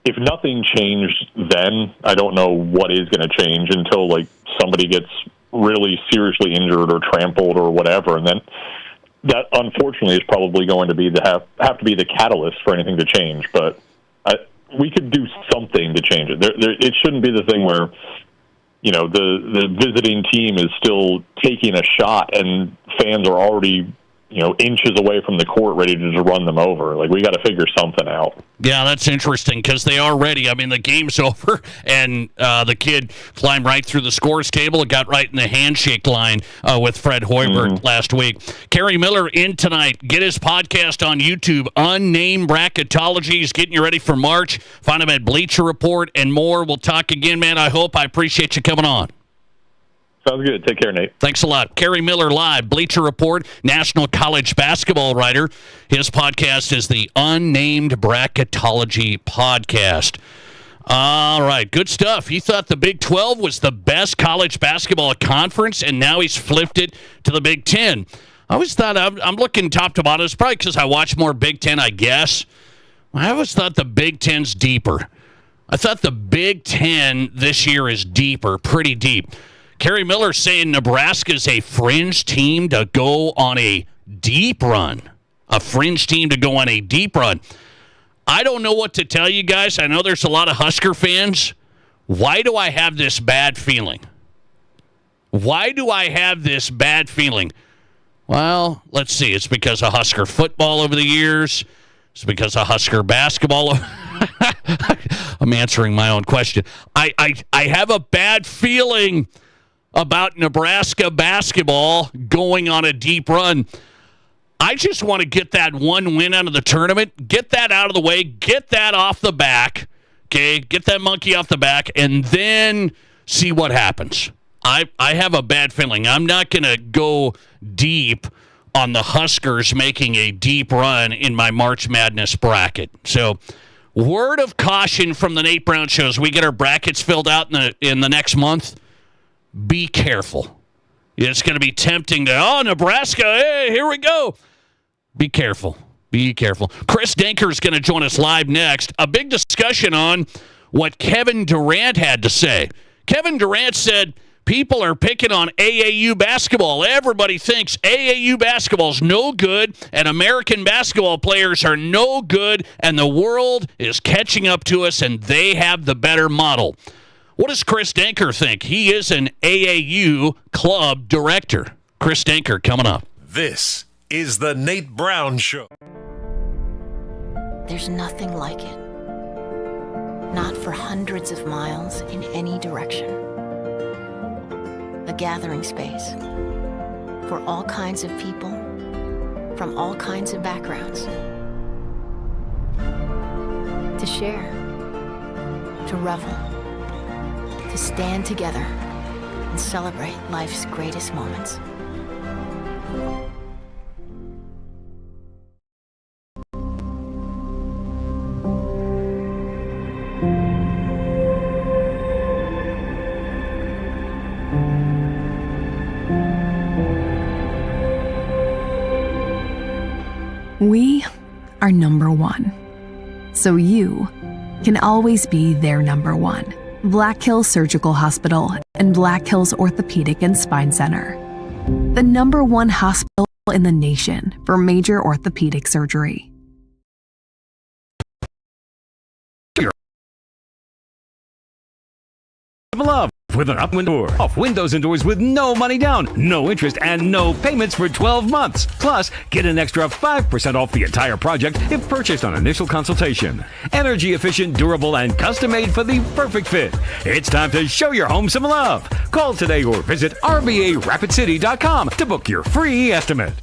P: If nothing changed then, I don't know what is going to change until like somebody gets really seriously injured or trampled or whatever, and then that unfortunately is probably going to be have to be the catalyst for anything to change. But we could do something to change it. It shouldn't be the thing where the visiting team is still taking a shot and fans are already inches away from the court ready to just run them over. Like, we got to figure something out.
G: Yeah, that's interesting because they are ready. I mean, the game's over, and the kid climbed right through the scores table and got right in the handshake line with Fred Hoiberg last week. Kerry Miller in tonight. Get his podcast on YouTube, Unnamed Bracketology. He's getting you ready for March. Find him at Bleacher Report and more. We'll talk again, man. I appreciate you coming on.
P: Sounds good. Take care, Nate.
G: Thanks a lot. Kerry Miller live, Bleacher Report, national college basketball writer. His podcast is the Unnamed Bracketology Podcast. All right, good stuff. He thought the Big 12 was the best college basketball conference, and now he's flipped it to the Big 10. I always thought, I'm looking top to bottom. It's probably because I watch more Big 10, I guess. I always thought the Big 10's deeper. I thought the Big 10 this year is deeper, pretty deep. Kerry Miller saying Nebraska's a fringe team to go on a deep run. A fringe team to go on a deep run. I don't know what to tell you guys. I know there's a lot of Husker fans. Why do I have this bad feeling? Why do I have this bad feeling? Well, let's see. It's because of Husker football over the years. It's because of Husker basketball. I'm answering my own question. I have a bad feeling about Nebraska basketball going on a deep run. I just want to get that one win out of the tournament, get that out of the way, get that off the back, okay? Get that monkey off the back, and then see what happens. I have a bad feeling. I'm not going to go deep on the Huskers making a deep run in my March Madness bracket. So, word of caution from the Nate Brown Show as we get our brackets filled out in the next month. Be careful. It's going to be tempting to, Nebraska, hey, here we go. Be careful. Be careful. Chris Denker is going to join us live next. A big discussion on what Kevin Durant had to say. Kevin Durant said people are picking on AAU basketball. Everybody thinks AAU basketball is no good and American basketball players are no good and the world is catching up to us and they have the better model. What does Chris Denker think? He is an AAU club director. Chris Denker coming up.
D: This is the Nate Brown Show.
Q: There's nothing like it. Not for hundreds of miles in any direction. A gathering space for all kinds of people from all kinds of backgrounds. To share, to revel, to stand together and celebrate life's greatest moments.
R: We are number one, so you can always be their number one. Black Hills Surgical Hospital and Black Hills Orthopedic and Spine Center, the number one hospital in the nation for major orthopedic surgery.
S: Love with an up window off windows and doors with no money down, no interest, and no payments for 12 months. Plus, get an extra 5% off the entire project if purchased on initial consultation. Energy efficient, durable, and custom made for the perfect fit. It's time to show your home some love. Call today or visit RBARapidCity.com to book your free estimate.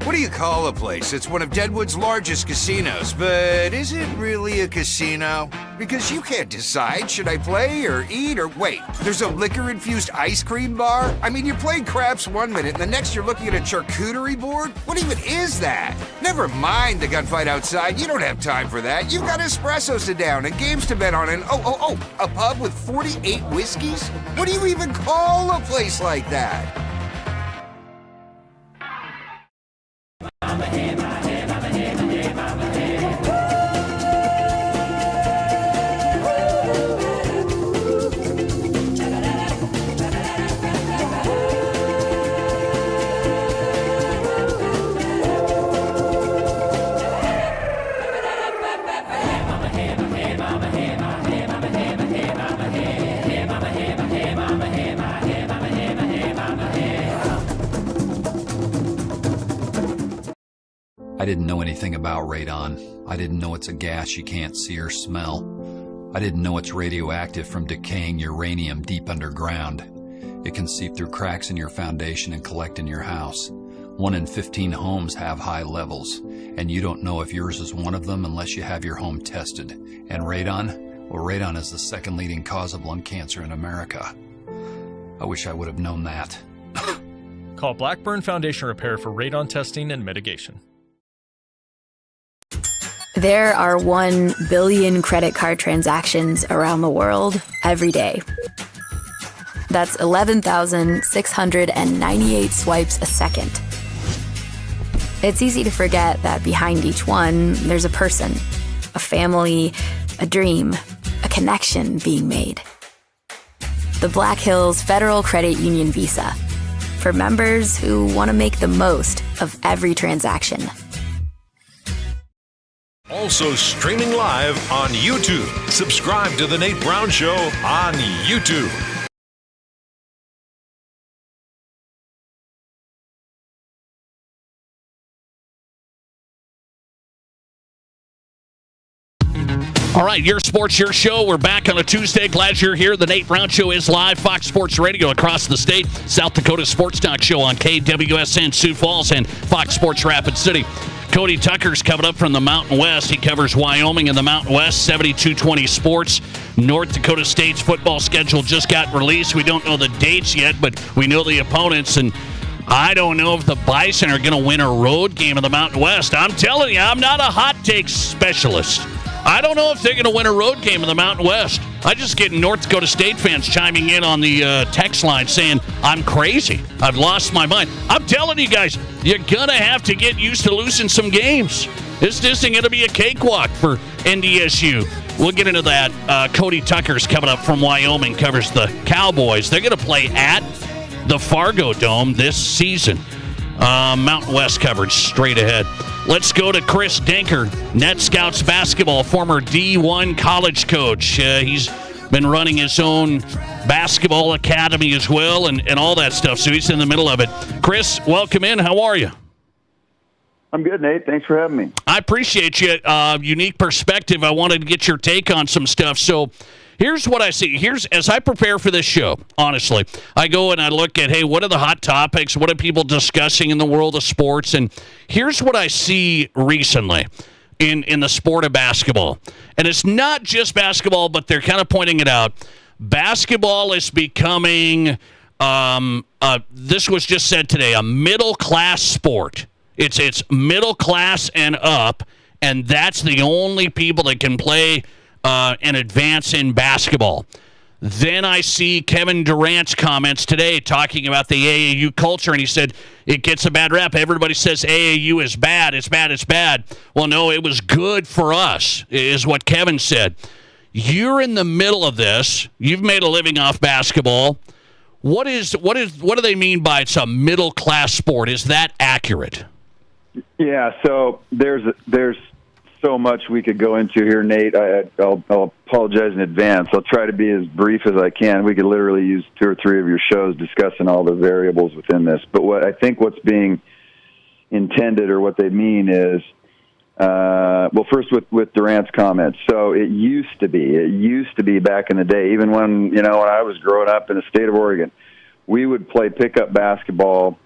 T: What do you call a place? It's one of Deadwood's largest casinos, but is it really a casino? Because you can't decide, should I play or eat or wait? There's a liquor-infused ice cream bar? I mean, you're playing craps 1 minute, and the next you're looking at a charcuterie board? What even is that? Never mind the gunfight outside, you don't have time for that. You've got espressos to down and games to bet on and a pub with 48 whiskeys? What do you even call a place like that?
U: I didn't know anything about radon. I didn't know it's a gas you can't see or smell. I didn't know it's radioactive from decaying uranium deep underground. It can seep through cracks in your foundation and collect in your house. 1 in 15 homes have high levels, and you don't know if yours is one of them unless you have your home tested. And radon? Well, radon is the second leading cause of lung cancer in America. I wish I would have known that.
V: Call Blackburn Foundation Repair for radon testing and mitigation.
W: There are 1 billion credit card transactions around the world every day. That's 11,698 swipes a second. It's easy to forget that behind each one, there's a person, a family, a dream, a connection being made. The Black Hills Federal Credit Union Visa, for members who want to make the most of every transaction.
D: Also streaming live on YouTube. Subscribe to The Nate Brown Show on YouTube.
G: All right, your sports, your show. We're back on a Tuesday. Glad you're here. The Nate Brown Show is live. Fox Sports Radio across the state. South Dakota Sports Talk Show on KWSN Sioux Falls and Fox Sports Rapid City. Cody Tucker's coming up from the Mountain West. He covers Wyoming and the Mountain West, 7220 Sports. North Dakota State's football schedule just got released. We don't know the dates yet, but we know the opponents, and I don't know if the Bison are going to win a road game in the Mountain West. I'm telling you, I'm not a hot take specialist. I don't know if they're going to win a road game in the Mountain West. I just get North Dakota State fans chiming in on the text line saying, I'm crazy. I've lost my mind. I'm telling you guys, you're going to have to get used to losing some games. This isn't going to be a cakewalk for NDSU. We'll get into that. Cody Tucker's coming up from Wyoming, covers the Cowboys. They're going to play at the Fargo Dome this season. Mountain West coverage straight ahead. Let's go to Chris Denker, Net Scouts basketball, former D1 college coach. He's been running his own basketball academy as well and all that stuff, so he's in the middle of it. Chris, welcome in. How are you?
A: I'm good, Nate. Thanks for having me.
G: I appreciate you. Unique perspective. I wanted to get your take on some stuff. So here's what I see. As I prepare for this show, honestly, I go and I look at, hey, what are the hot topics? What are people discussing in the world of sports? And here's what I see recently in the sport of basketball. And it's not just basketball, but they're kind of pointing it out. Basketball is becoming, this was just said today, a middle-class sport. It's middle class and up, and that's the only people that can play and advance in basketball. Then I see Kevin Durant's comments today talking about the AAU culture, and he said it gets a bad rep. Everybody says AAU is bad. It's bad. It's bad. Well, no, it was good for us, is what Kevin said. You're in the middle of this. You've made a living off basketball. What do they mean by it's a middle class sport? Is that accurate?
A: Yeah, so there's so much we could go into here, Nate. I'll apologize in advance. I'll try to be as brief as I can. We could literally use 2 or 3 of your shows discussing all the variables within this. But what's being intended or what they mean is, well, first with Durant's comments. So it used to be back in the day, even when I was growing up in the state of Oregon, we would play pickup basketball.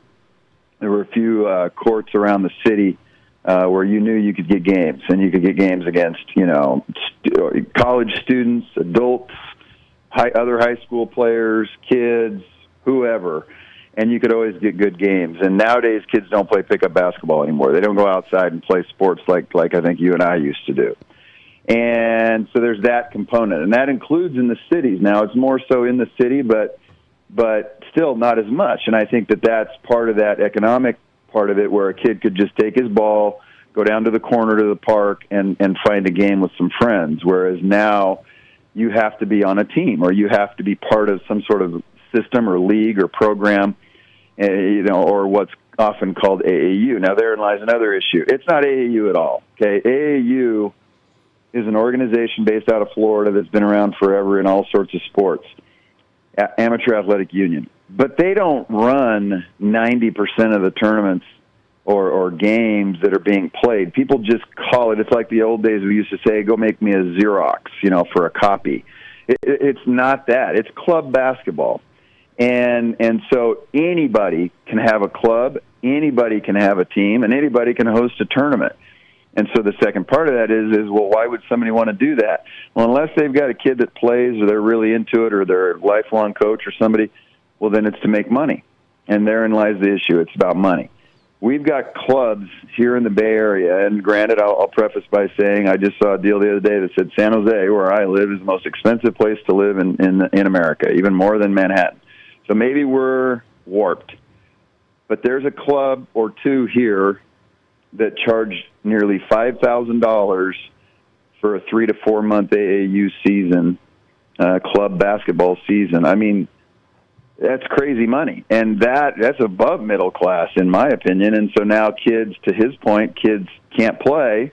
A: There were a few courts around the city where you knew you could get games, and you could get games against, college students, adults, other high school players, kids, whoever, and you could always get good games. And nowadays, kids don't play pickup basketball anymore. They don't go outside and play sports like I think you and I used to do. And so there's that component, and that includes in the cities. Now, it's more so in the city, but still not as much. And I think that's part of that economic part of it, where a kid could just take his ball, go down to the corner to the park, and find a game with some friends. Whereas now you have to be on a team, or you have to be part of some sort of system or league or program, or what's often called AAU. Now, therein lies another issue. It's not AAU at all. Okay, AAU is an organization based out of Florida that's been around forever in all sorts of sports. Amateur Athletic Union. But they don't run 90% of the tournaments or games that are being played. People just call it. It's like the old days we used to say, go make me a Xerox, for a copy. It's not that. It's club basketball. And so anybody can have a club, anybody can have a team, and anybody can host a tournament. And so the second part of that is, well, why would somebody want to do that? Well, unless they've got a kid that plays, or they're really into it, or they're a lifelong coach or somebody, well, then it's to make money. And therein lies the issue. It's about money. We've got clubs here in the Bay Area, and granted, I'll preface by saying I just saw a deal the other day that said San Jose, where I live, is the most expensive place to live in America, even more than Manhattan. So maybe we're warped. But there's a club or two here that charge nearly $5,000 for a 3 to 4 month AAU season, club basketball season. I mean, that's crazy money, and that's above middle class, in my opinion. And so now kids, to his point, kids can't play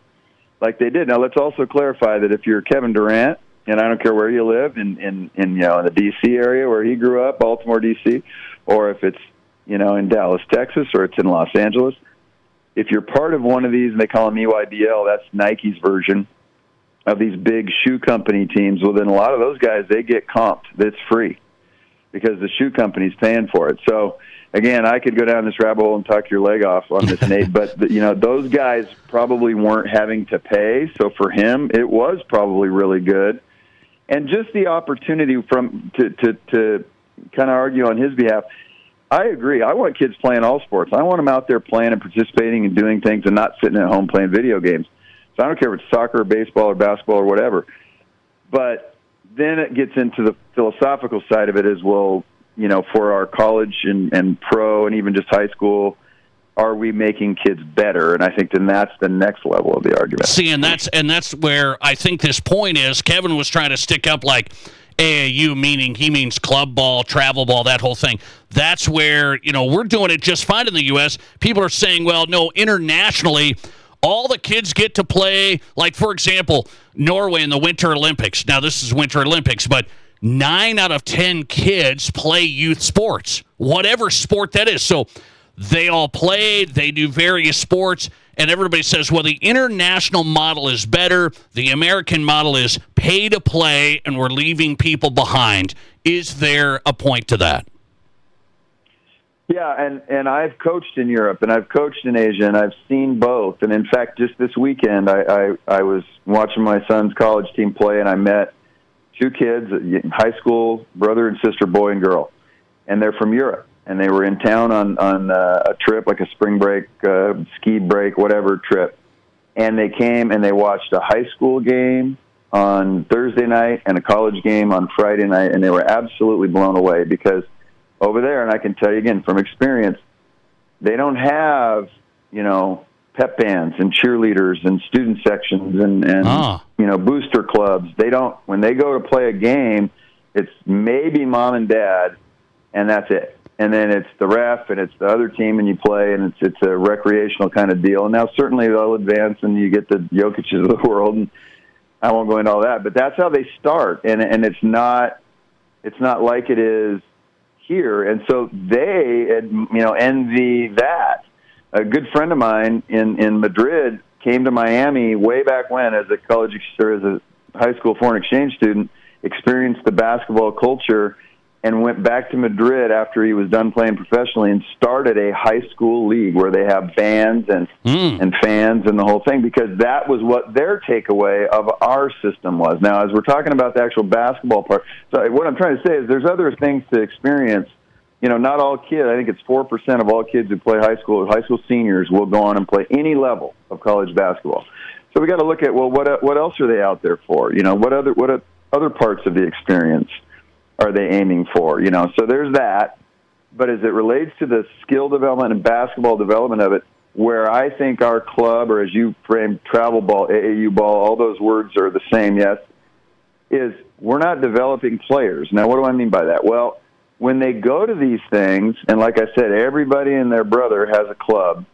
A: like they did. Now, let's also clarify that if you're Kevin Durant, and I don't care where you live, in the D.C. area where he grew up, Baltimore, D.C., or if it's in Dallas, Texas, or it's in Los Angeles, if you're part of one of these, and they call them EYBL, that's Nike's version of these big shoe company teams, well, then a lot of those guys, they get comped. That's free because the shoe company's paying for it. So, again, I could go down this rabbit hole and talk your leg off on this, Nate, but, those guys probably weren't having to pay. So for him, it was probably really good. And just the opportunity to kind of argue on his behalf, I agree. I want kids playing all sports. I want them out there playing and participating and doing things and not sitting at home playing video games. So I don't care if it's soccer or baseball or basketball or whatever. But then it gets into the philosophical side of it as well, for our college and pro and even just high school, are we making kids better? And I think then that's the next level of the argument.
G: See, and that's where I think this point is. Kevin was trying to stick up like AAU, meaning he means club ball, travel ball, that whole thing. That's where, we're doing it just fine in the U.S. People are saying, well, no, internationally, all the kids get to play, like, for example, Norway in the Winter Olympics. Now, this is Winter Olympics, but 9 out of 10 kids play youth sports, whatever sport that is. So they all play, they do various sports, and everybody says, well, the international model is better. The American model is pay to play, and we're leaving people behind. Is there a point to that?
A: Yeah, and I've coached in Europe, and I've coached in Asia, and I've seen both. And in fact, just this weekend, I was watching my son's college team play, and I met two kids, high school, brother and sister, boy and girl, and they're from Europe. And they were in town on a trip, like a spring break, ski break, whatever trip. And they came and they watched a high school game on Thursday night and a college game on Friday night, and they were absolutely blown away because over there, and I can tell you again from experience, they don't have, pep bands and cheerleaders and student sections and booster clubs. They don't, when they go to play a game, it's maybe mom and dad, and that's it. And then it's the ref, and it's the other team, and you play, and it's a recreational kind of deal. And now certainly they'll advance, and you get the Jokic's of the world, and I won't go into all that. But that's how they start, and it's not like it is here. And so they, envy that. A good friend of mine in Madrid came to Miami way back when as a college or as a high school foreign exchange student, experienced the basketball culture, and went back to Madrid after he was done playing professionally and started a high school league where they have bands and fans and the whole thing, because that was what their takeaway of our system was. Now, as we're talking about the actual basketball part, so what I'm trying to say is there's other things to experience. Not all kids, I think it's 4% of all kids who play high school seniors will go on and play any level of college basketball. So we got to look at, well, what else are they out there for? What other parts of the experience are they aiming for? So there's that. But as it relates to the skill development and basketball development of it, where I think our club, or as you framed travel ball, AAU ball, all those words are the same, yes, is we're not developing players. Now, what do I mean by that? Well, when they go to these things, and like I said, everybody and their brother has a club,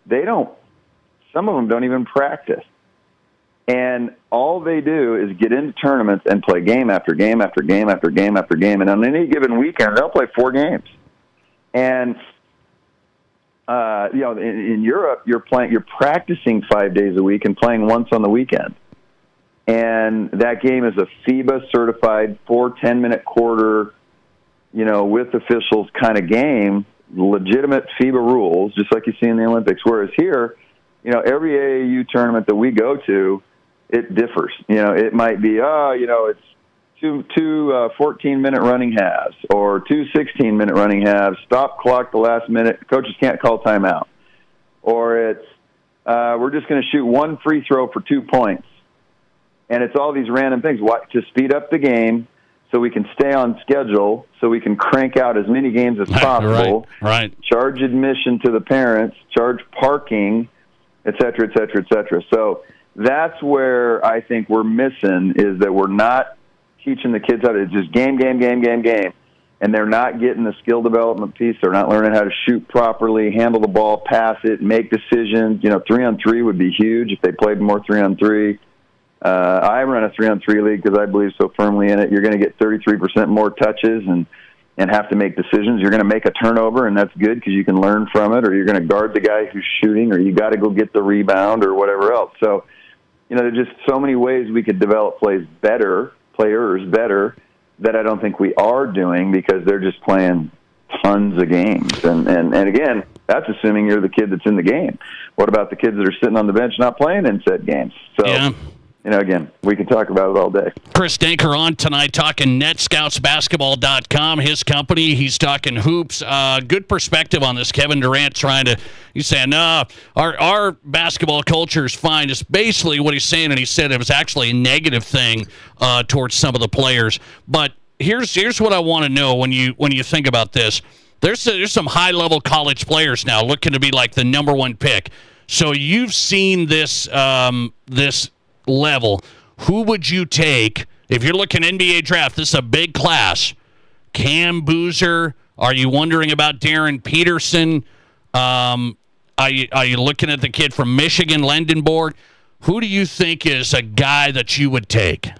A: some of them don't even practice. And all they do is get into tournaments and play game after game after game after game after game. And on any given weekend, they'll play 4 games. And, in Europe, you're practicing 5 days a week and playing once on the weekend. And that game is a FIBA-certified 4 10-minute quarter, with officials kind of game, legitimate FIBA rules, just like you see in the Olympics. Whereas here, every AAU tournament that we go to, it differs. It might be, it's two 14-minute running halves or 2 16-minute running halves, stop clock the last minute, coaches can't call timeout. Or it's, we're just going to shoot 1 free throw for 2 points. And it's all these random things to speed up the game so we can stay on schedule, so we can crank out as many games as possible,
G: right.
A: Charge admission to the parents, charge parking, et cetera, et cetera, et cetera. So that's where I think we're missing, is that we're not teaching the kids how to just game. And they're not getting the skill development piece. They're not learning how to shoot properly, handle the ball, pass it, make decisions. 3-on-3 would be huge if they played more 3-on-3. I run a 3-on-3 league because I believe so firmly in it. You're going to get 33% more touches and have to make decisions. You're going to make a turnover, and that's good because you can learn from it, or you're going to guard the guy who's shooting, or you got to go get the rebound or whatever else. So, there's just so many ways we could develop players better, that I don't think we are doing because they're just playing tons of games. And again, that's assuming you're the kid that's in the game. What about the kids that are sitting on the bench not playing in said games? So, again, we can talk about it all day.
G: Chris Denker on tonight talking NetScoutsBasketball.com, his company. He's talking hoops. Good perspective on this. Kevin Durant he's saying, no, our basketball culture is fine. It's basically what he's saying, and he said it was actually a negative thing towards some of the players. But here's what I want to know when you think about this. There's some high-level college players now looking to be like the number 1 pick. So you've seen this this level. Who would you take if you're looking NBA draft? This is a big class. Cam Boozer. Are you wondering about Darren Peterson? Are you looking at the kid from Michigan, Lendenborg? Who do you think is a guy that you would take?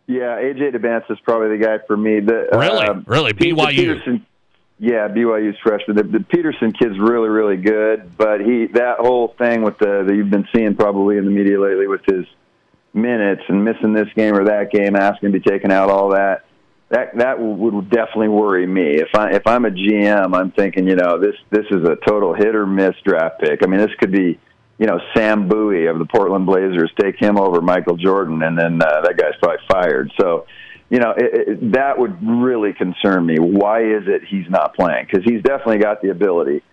A: Yeah, AJ DeBance is probably the guy for me.
G: Really? BYU.
A: Yeah, BYU's freshman. The Peterson kid's really, really good, but that whole thing with that you've been seeing probably in the media lately with his minutes and missing this game or that game, asking to be taken out, all that would definitely worry me. If I'm a GM, I'm thinking, this is a total hit or miss draft pick. I mean, this could be, Sam Bowie of the Portland Blazers, take him over Michael Jordan, and then that guy's probably fired. So, that would really concern me. Why is it he's not playing? Because he's definitely got the ability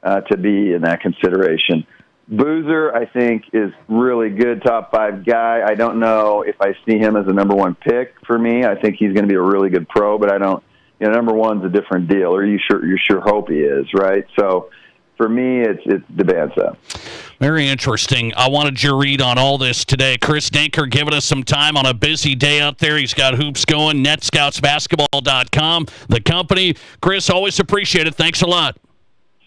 A: to be in that consideration. Boozer, I think, is really good, top 5 guy. I don't know if I see him as a number 1 pick for me. I think he's going to be a really good pro, but I don't. Number 1's a different deal. Or you sure hope he is, right? So for me, it's Debanza.
G: Very interesting. I wanted your read on all this today. Chris Denker giving us some time on a busy day out there. He's got hoops going, netscoutsbasketball.com, the company. Chris, always appreciate it. Thanks a lot.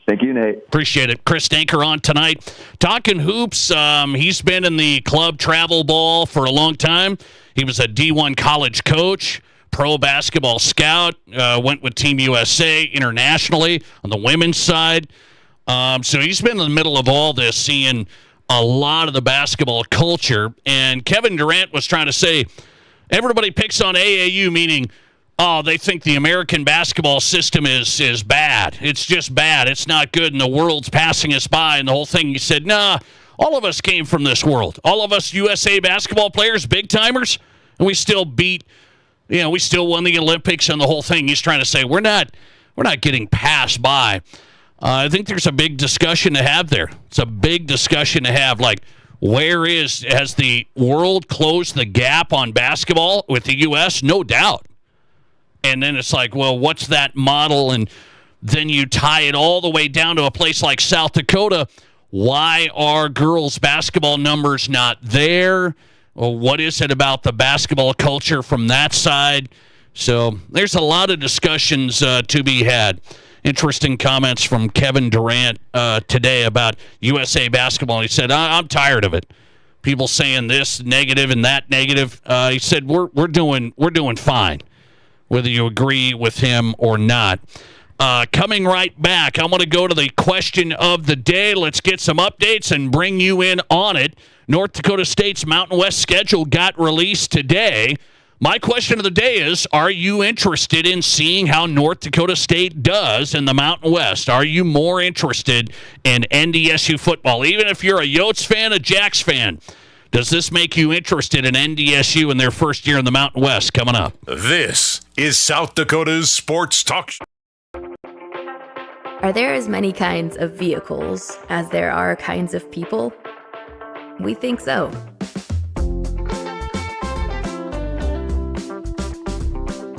A: Thank you, Nate.
G: Appreciate it. Chris Denker on tonight. Talking hoops, he's been in the club travel ball for a long time. He was a D1 college coach, pro basketball scout, went with Team USA internationally on the women's side. So he's been in the middle of all this, seeing a lot of the basketball culture. And Kevin Durant was trying to say, everybody picks on AAU, meaning, they think the American basketball system is bad. It's just bad. It's not good, and the world's passing us by and the whole thing. He said, nah, all of us came from this world. All of us USA basketball players, big-timers, and we still we still won the Olympics and the whole thing. He's trying to say, we're not getting passed by. I think there's a big discussion to have there. It's a big discussion to have, like, has the world closed the gap on basketball with the U.S.? No doubt. And then it's like, well, what's that model? And then you tie it all the way down to a place like South Dakota. Why are girls' basketball numbers not there? Well, what is it about the basketball culture from that side? So there's a lot of discussions to be had. Interesting comments from Kevin Durant today about USA basketball. He said, I'm tired of it. People saying this negative and that negative. He said, we're doing fine, whether you agree with him or not. Coming right back, I want to go to the question of the day. Let's get some updates and bring you in on it. North Dakota State's Mountain West schedule got released today. My question of the day is, are you interested in seeing how North Dakota State does in the Mountain West? Are you more interested in NDSU football? Even if you're a Yotes fan, a Jacks fan, does this make you interested in NDSU in their first year in the Mountain West? Coming up.
D: This is South Dakota's Sports Talk Show.
W: Are there as many kinds of vehicles as there are kinds of people? We think so.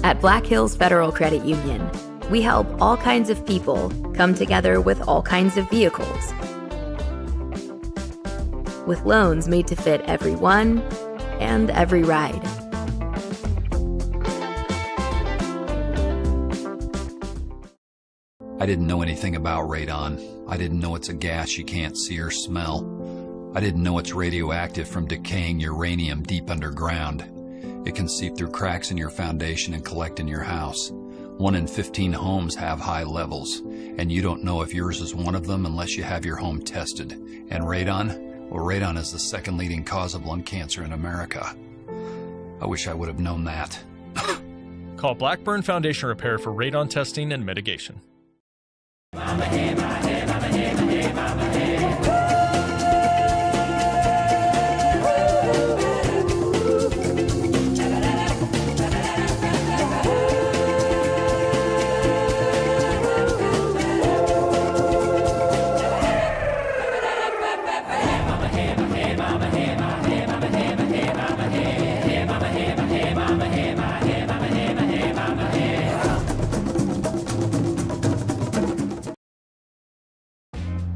W: At Black Hills Federal Credit Union, we help all kinds of people come together with all kinds of vehicles. With loans made to fit everyone and every ride.
U: I didn't know anything about radon. I didn't know it's a gas you can't see or smell. I didn't know it's radioactive from decaying uranium deep underground. It can seep through cracks in your foundation and collect in your house. 1 in 15 homes have high levels, and you don't know if yours is one of them unless you have your home tested. And radon? Well, radon is the second leading cause of lung cancer in America. I wish I would have known that.
V: Call Blackburn Foundation Repair for radon testing and mitigation.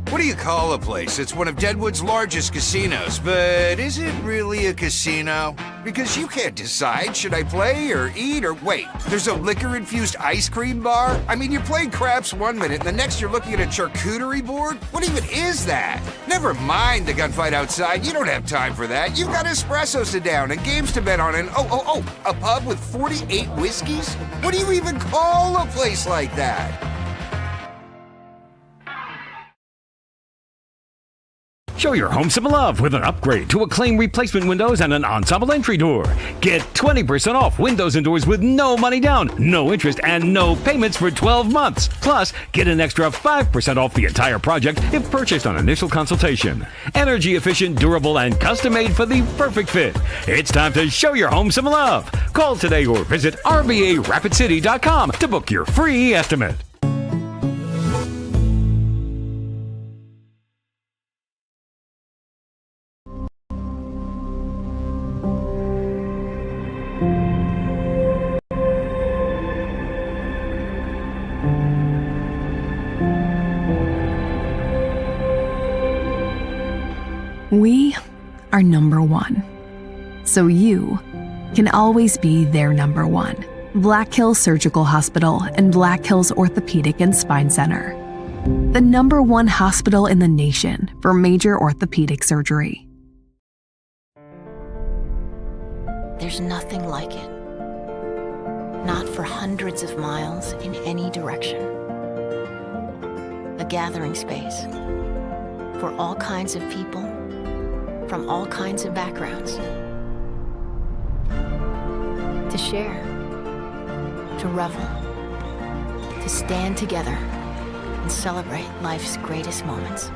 T: What do you call a place that's one of Deadwood's largest casinos, but is it really a casino? Because you can't decide, should I play or eat or wait, there's a liquor-infused ice cream bar? I mean, you're playing craps 1 minute and the next you're looking at a charcuterie board? What even is that? Never mind the gunfight outside, you don't have time for that. You've got espressos to down and games to bet on and a pub with 48 whiskeys? What do you even call a place like that?
S: Show your home some love with an upgrade to acclaimed replacement windows and an ensemble entry door. Get 20% off windows and doors with no money down, no interest, and no payments for 12 months. Plus, get an extra 5% off the entire project if purchased on initial consultation. Energy efficient, durable, and custom made for the perfect fit. It's time to show your home some love. Call today or visit RVARapidCity.com to book your free estimate.
R: We are number one, so you can always be their number one. Black Hills Surgical Hospital and Black Hills Orthopedic and Spine Center. The number one hospital in the nation for major orthopedic surgery.
Q: There's nothing like it. Not for hundreds of miles in any direction. A gathering space for all kinds of people from all kinds of backgrounds. To share, to revel, to stand together and celebrate life's greatest moments.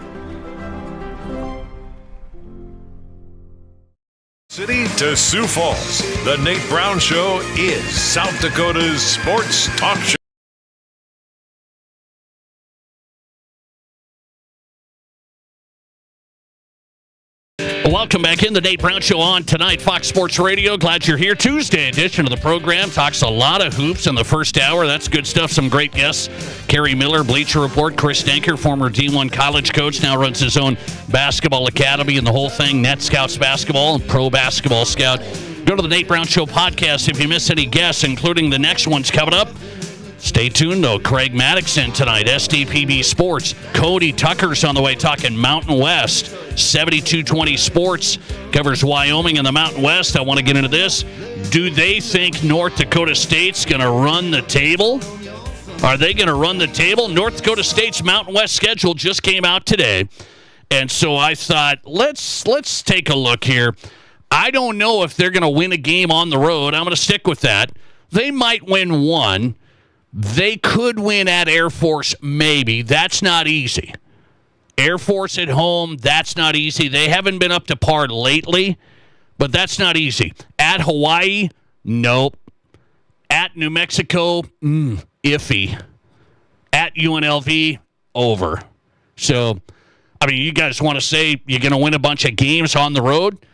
D: City to Sioux Falls, the Nate Brown Show is South Dakota's sports talk show.
G: Welcome back in the Nate Brown Show on tonight, Fox Sports Radio. Glad you're here. Tuesday edition of the program talks a lot of hoops in the first hour. That's good stuff. Some great guests. Kerry Miller, Bleacher Report. Chris Denker, former D1 college coach, now runs his own basketball academy and the whole thing. Net Scouts basketball and pro basketball scout. Go to the Nate Brown Show podcast if you miss any guests, including the next ones coming up. Stay tuned, though. Craig Mattick's in tonight. SDPB Sports. Cody Tucker's on the way talking Mountain West. 7220 Sports covers Wyoming and the Mountain West. I want to get into this. Do they think North Dakota State's going to run the table? Are they going to run the table? North Dakota State's Mountain West schedule just came out today. And so I thought, let's take a look here. I don't know if they're going to win a game on the road. I'm going to stick with that. They might win one. They could win at Air Force, maybe. That's not easy. Air Force at home, that's not easy. They haven't been up to par lately, but that's not easy. At Hawaii, nope. At New Mexico, iffy. At UNLV, over. So, I mean, you guys want to say you're going to win a bunch of games on the road?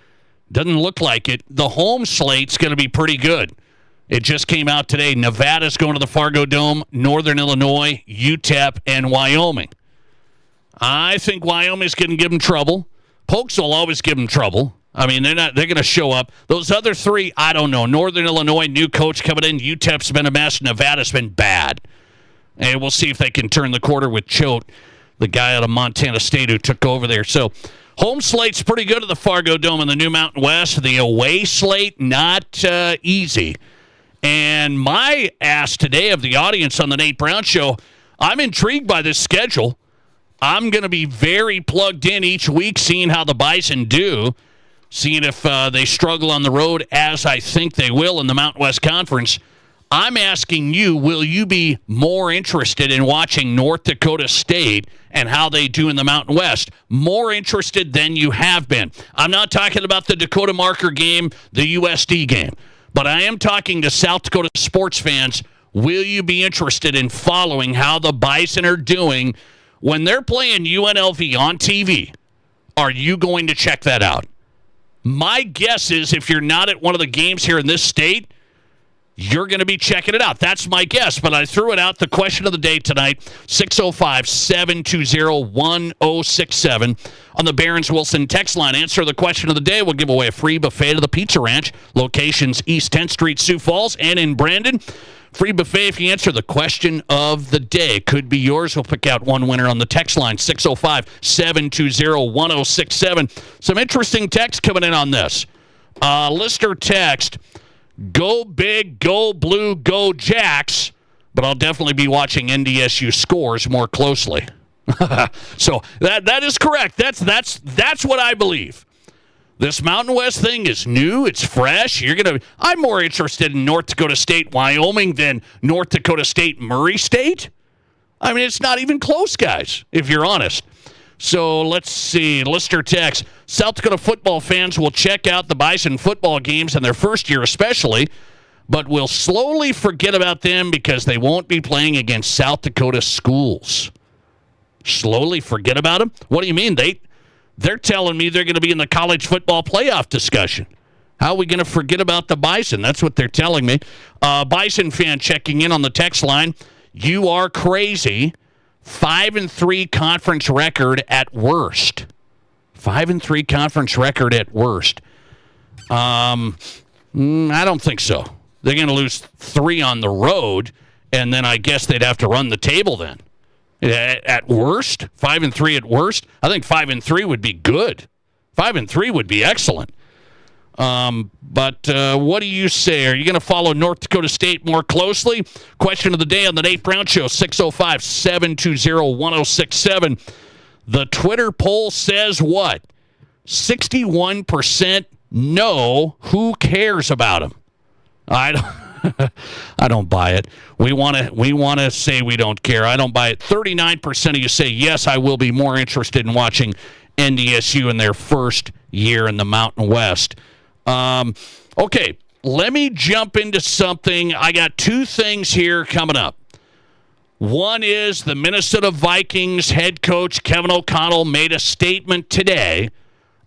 G: Doesn't look like it. The home slate's going to be pretty good. It just came out today. Nevada's going to the Fargo Dome, Northern Illinois, UTEP, and Wyoming. I think Wyoming's going to give them trouble. Pokes will always give them trouble. I mean, they're going to show up. Those other three, I don't know. Northern Illinois, new coach coming in. UTEP's been a mess. Nevada's been bad. And we'll see if they can turn the quarter with Choate, the guy out of Montana State who took over there. So, home slate's pretty good at the Fargo Dome in the New Mountain West. The away slate, not easy. And my ask today of the audience on the Nate Brown Show, I'm intrigued by this schedule. I'm going to be very plugged in each week, seeing how the Bison do, seeing if they struggle on the road, as I think they will in the Mountain West Conference. I'm asking you, will you be more interested in watching North Dakota State and how they do in the Mountain West? More interested than you have been. I'm not talking about the Dakota Marker game, the USD game. But I am talking to South Dakota sports fans. Will you be interested in following how the Bison are doing when they're playing UNLV on TV? Are you going to check that out? My guess is if you're not at one of the games here in this state, you're going to be checking it out. That's my guess, but I threw it out. The question of the day tonight, 605-720-1067 on the Barons-Wilson text line. Answer the question of the day. We'll give away a free buffet to the Pizza Ranch, locations East 10th Street, Sioux Falls, and in Brandon. Free buffet if you answer the question of the day. Could be yours. We'll pick out one winner on the text line, 605-720-1067. Some interesting text coming in on this. Listener text, go big, go blue, go Jacks, but I'll definitely be watching NDSU scores more closely. So that is correct. That's what I believe. This Mountain West thing is new. It's fresh. I'm more interested in North Dakota State, Wyoming than North Dakota State, Murray State. I mean, it's not even close, guys, if you're honest. So let's see. Lister text, South Dakota football fans will check out the Bison football games in their first year especially, but will slowly forget about them because they won't be playing against South Dakota schools. Slowly forget about them? What do you mean? They're telling me they're going to be in the college football playoff discussion. How are we going to forget about the Bison? That's what they're telling me. Bison fan checking in on the text line. You are crazy. 5-3 conference record at worst. 5-3 conference record at worst. I don't think so. They're going to lose 3 on the road, and then I guess they'd have to run the table then. At worst, 5-3 at worst. I think 5-3 would be good. 5-3 would be excellent. But what do you say? Are you going to follow North Dakota State more closely? Question of the day on the Nate Brown Show, 605-720-1067. The Twitter poll says what? 61% no. Who cares about them? I don't buy it. We want to say we don't care. I don't buy it. 39% of you say, yes, I will be more interested in watching NDSU in their first year in the Mountain West. Okay, let me jump into something. I got 2 things here coming up. One is the Minnesota Vikings head coach Kevin O'Connell made a statement today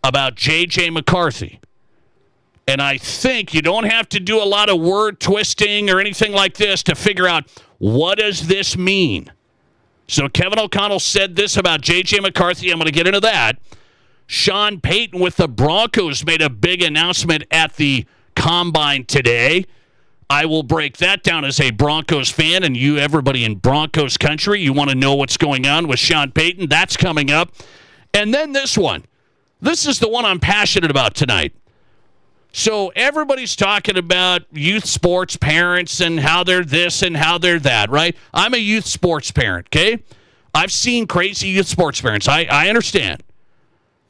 G: about J.J. McCarthy. And I think you don't have to do a lot of word twisting or anything like this to figure out what does this mean. So Kevin O'Connell said this about J.J. McCarthy. I'm going to get into that. Sean Payton with the Broncos made a big announcement at the Combine today. I will break that down as a Broncos fan, and you, everybody in Broncos country, you want to know what's going on with Sean Payton. That's coming up. And then this one. This is the one I'm passionate about tonight. So everybody's talking about youth sports parents and how they're this and how they're that, right? I'm a youth sports parent, okay? I've seen crazy youth sports parents. I understand.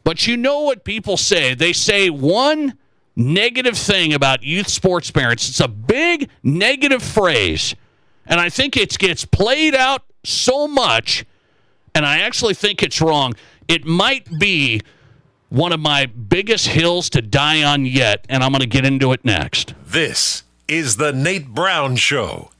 G: But you know what people say. They say one negative thing about youth sports parents. It's a big negative phrase. And I think it gets played out so much, and I actually think it's wrong. It might be one of my biggest hills to die on yet, and I'm going to get into it next.
D: This is the Nate Brown Show.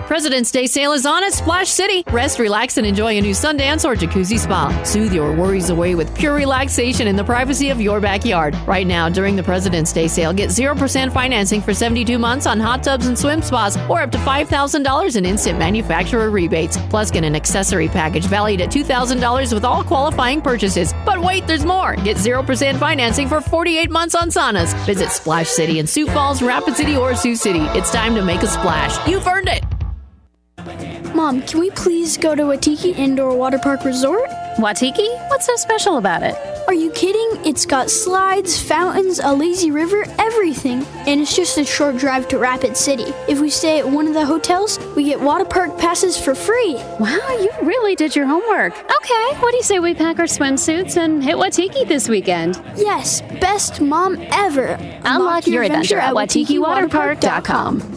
J: President's Day sale is on at Splash City. Rest, relax, and enjoy a new Sundance or jacuzzi spa. Soothe your worries away with pure relaxation in the privacy of your backyard. Right now, during the President's Day sale, get 0% financing for 72 months on hot tubs and swim spas, or up to $5,000 in instant manufacturer rebates. Plus, get an accessory package valued at $2,000 with all qualifying purchases. But wait, there's more. Get 0% financing for 48 months on saunas. Visit Splash City in Sioux Falls, Rapid City, or Sioux City. It's time to make a splash. You've earned it.
B: Mom, can we please go to Watiki Indoor Water Park Resort?
C: Watiki? What's so special about it?
B: Are you kidding? It's got slides, fountains, a lazy river, everything. And it's just a short drive to Rapid City. If we stay at one of the hotels, we get water park passes for free.
C: Wow, you really did your homework. Okay, what do you say we pack our swimsuits and hit Watiki this weekend?
B: Yes, best mom ever.
C: Unlock your adventure at WatikiWaterpark.com.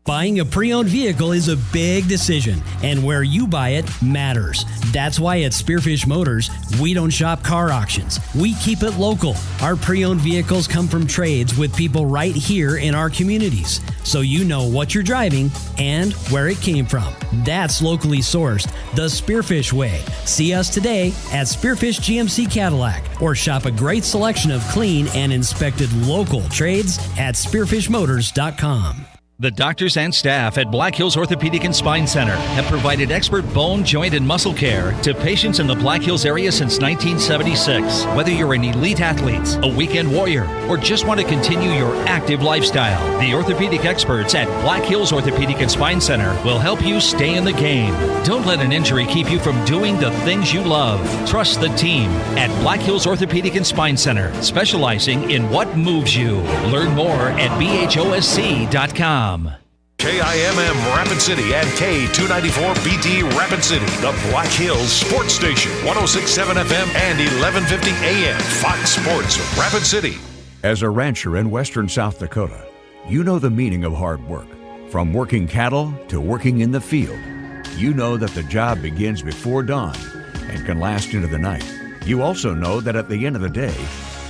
E: Buying a pre-owned vehicle is a big decision, and where you buy it matters. That's why at Spearfish Motors, we don't shop car auctions. We keep it local. Our pre-owned vehicles come from trades with people right here in our communities, so you know what you're driving and where it came from. That's locally sourced, the Spearfish way. See us today at Spearfish GMC Cadillac, or shop a great selection of clean and inspected local trades at spearfishmotors.com.
X: The doctors and staff at Black Hills Orthopedic and Spine Center have provided expert bone, joint, and muscle care to patients in the Black Hills area since 1976. Whether you're an elite athlete, a weekend warrior, or just want to continue your active lifestyle, the orthopedic experts at Black Hills Orthopedic and Spine Center will help you stay in the game. Don't let an injury keep you from doing the things you love. Trust the team at Black Hills Orthopedic and Spine Center, specializing in what moves you. Learn more at bhosc.com.
D: KIMM Rapid City and K294BT Rapid City, the Black Hills Sports Station, 106.7 FM and 1150 AM, Fox Sports Rapid City.
F: As a rancher in western South Dakota, you know the meaning of hard work. From working cattle to working in the field, you know that the job begins before dawn and can last into the night. You also know that at the end of the day,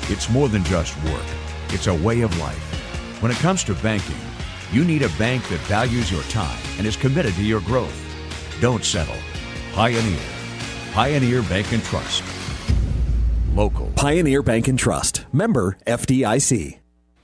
F: it's more than just work. It's a way of life. When it comes to banking, you need a bank that values your time and is committed to your growth. Don't settle. Pioneer. Pioneer Bank and Trust. Local.
H: Pioneer Bank and Trust. Member FDIC.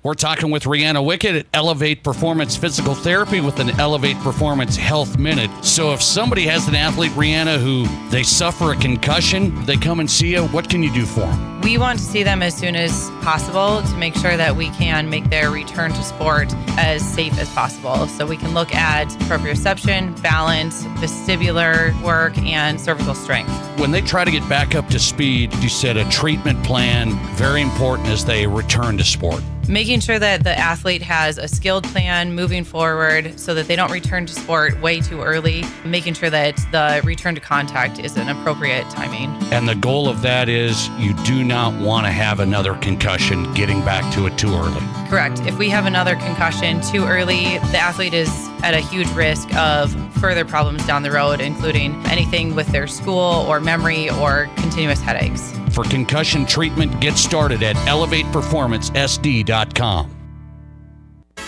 G: We're talking with Rihanna Wickett at Elevate Performance Physical Therapy with an Elevate Performance Health Minute. So if somebody has an athlete, Rihanna, who they suffer a concussion, they come and see you, what can you do for them?
I: We want to see them as soon as possible to make sure that we can make their return to sport as safe as possible. So we can look at proprioception, balance, vestibular work, and cervical strength.
G: When they try to get back up to speed, you said a treatment plan, very important as they return to sport.
I: Making sure that the athlete has a skilled plan moving forward so that they don't return to sport way too early, making sure that the return to contact is an appropriate timing.
G: And the goal of that is you do not want to have another concussion getting back to it too early.
I: Correct. If we have another concussion too early, the athlete is at a huge risk of further problems down the road, including anything with their school or memory or continuous headaches.
G: For concussion treatment, get started at elevateperformancesd.com.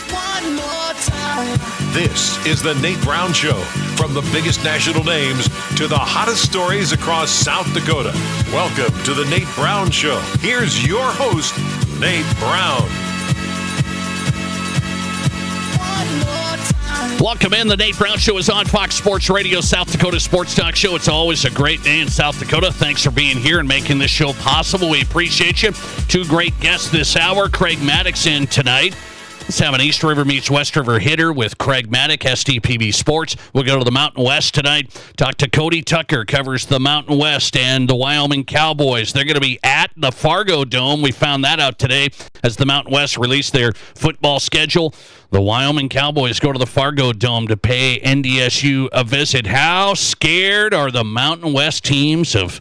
D: One more time. This is the Nate Brown Show. From the biggest national names to the hottest stories across South Dakota. Welcome to the Nate Brown Show. Here's your host, Nate Brown.
G: Welcome in. The Nate Brown Show is on Fox Sports Radio, South Dakota Sports Talk Show. It's always a great day in South Dakota. Thanks for being here and making this show possible. We appreciate you. Two great guests this hour. Craig Mattick's in tonight. Let's have an East River meets West River hitter with Craig Mattick, SDPB Sports. We'll go to the Mountain West tonight. Talk to Cody Tucker, covers the Mountain West and the Wyoming Cowboys. They're going to be at the Fargo Dome. We found that out today as the Mountain West released their football schedule. The Wyoming Cowboys go to the Fargo Dome to pay NDSU a visit. How scared are the Mountain West teams of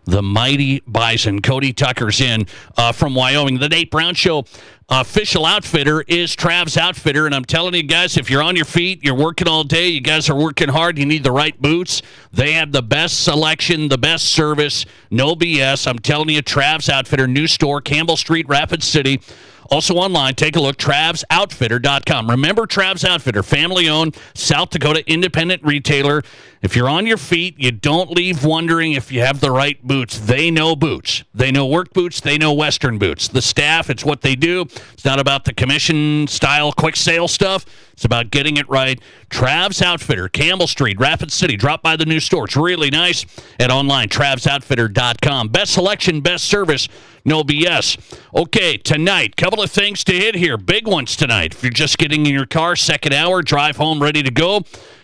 G: the mighty Bison? Cody Tucker's in from Wyoming. The Nate Brown Show official outfitter is Trav's Outfitter, and I'm telling you guys, if you're on your feet, you're working all day, you guys are working hard, you need the right boots. They have the best selection, the best service, no BS. I'm telling you, Trav's Outfitter, new store, Campbell Street, Rapid City. Also online, take a look, TravsOutfitter.com. Remember, Trav's Outfitter, family-owned, South Dakota independent retailer. If you're on your feet, you don't leave wondering if you have the right boots. They know boots. They know work boots. They know Western boots. The staff, it's what they do. It's not about the commission-style quick sale stuff. It's about getting it right. Trav's Outfitter, Campbell Street, Rapid City. Drop by the new store. It's really nice. And online, TravsOutfitter.com. Best selection, best service, no BS. Okay, tonight, couple of things to hit here. Big ones tonight. If you're just getting in your car, second hour, drive home, ready to go.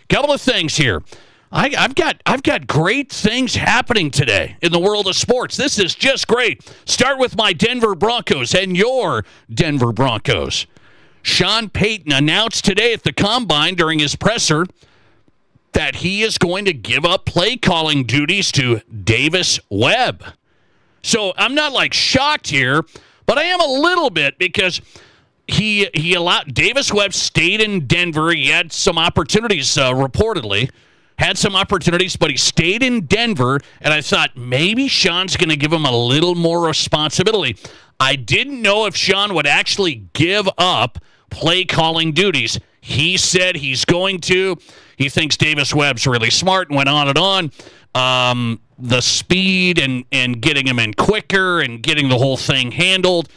G: Couple of things here. I've got great things happening today in the world of sports. This is just great. Start with my Denver Broncos and your Denver Broncos. Sean Payton announced today at the Combine during his presser that he is going to give up play calling duties to Davis Webb. So I'm not like shocked here, but I am a little bit because he allowed Davis Webb stayed in Denver. He had some opportunities reportedly. Had some opportunities, but he stayed in Denver, and I thought maybe Sean's going to give him a little more responsibility. I didn't know if Sean would actually give up play-calling duties. He said he's going to. He thinks Davis Webb's really smart and went on and on. The speed and getting him in quicker and getting the whole thing handled.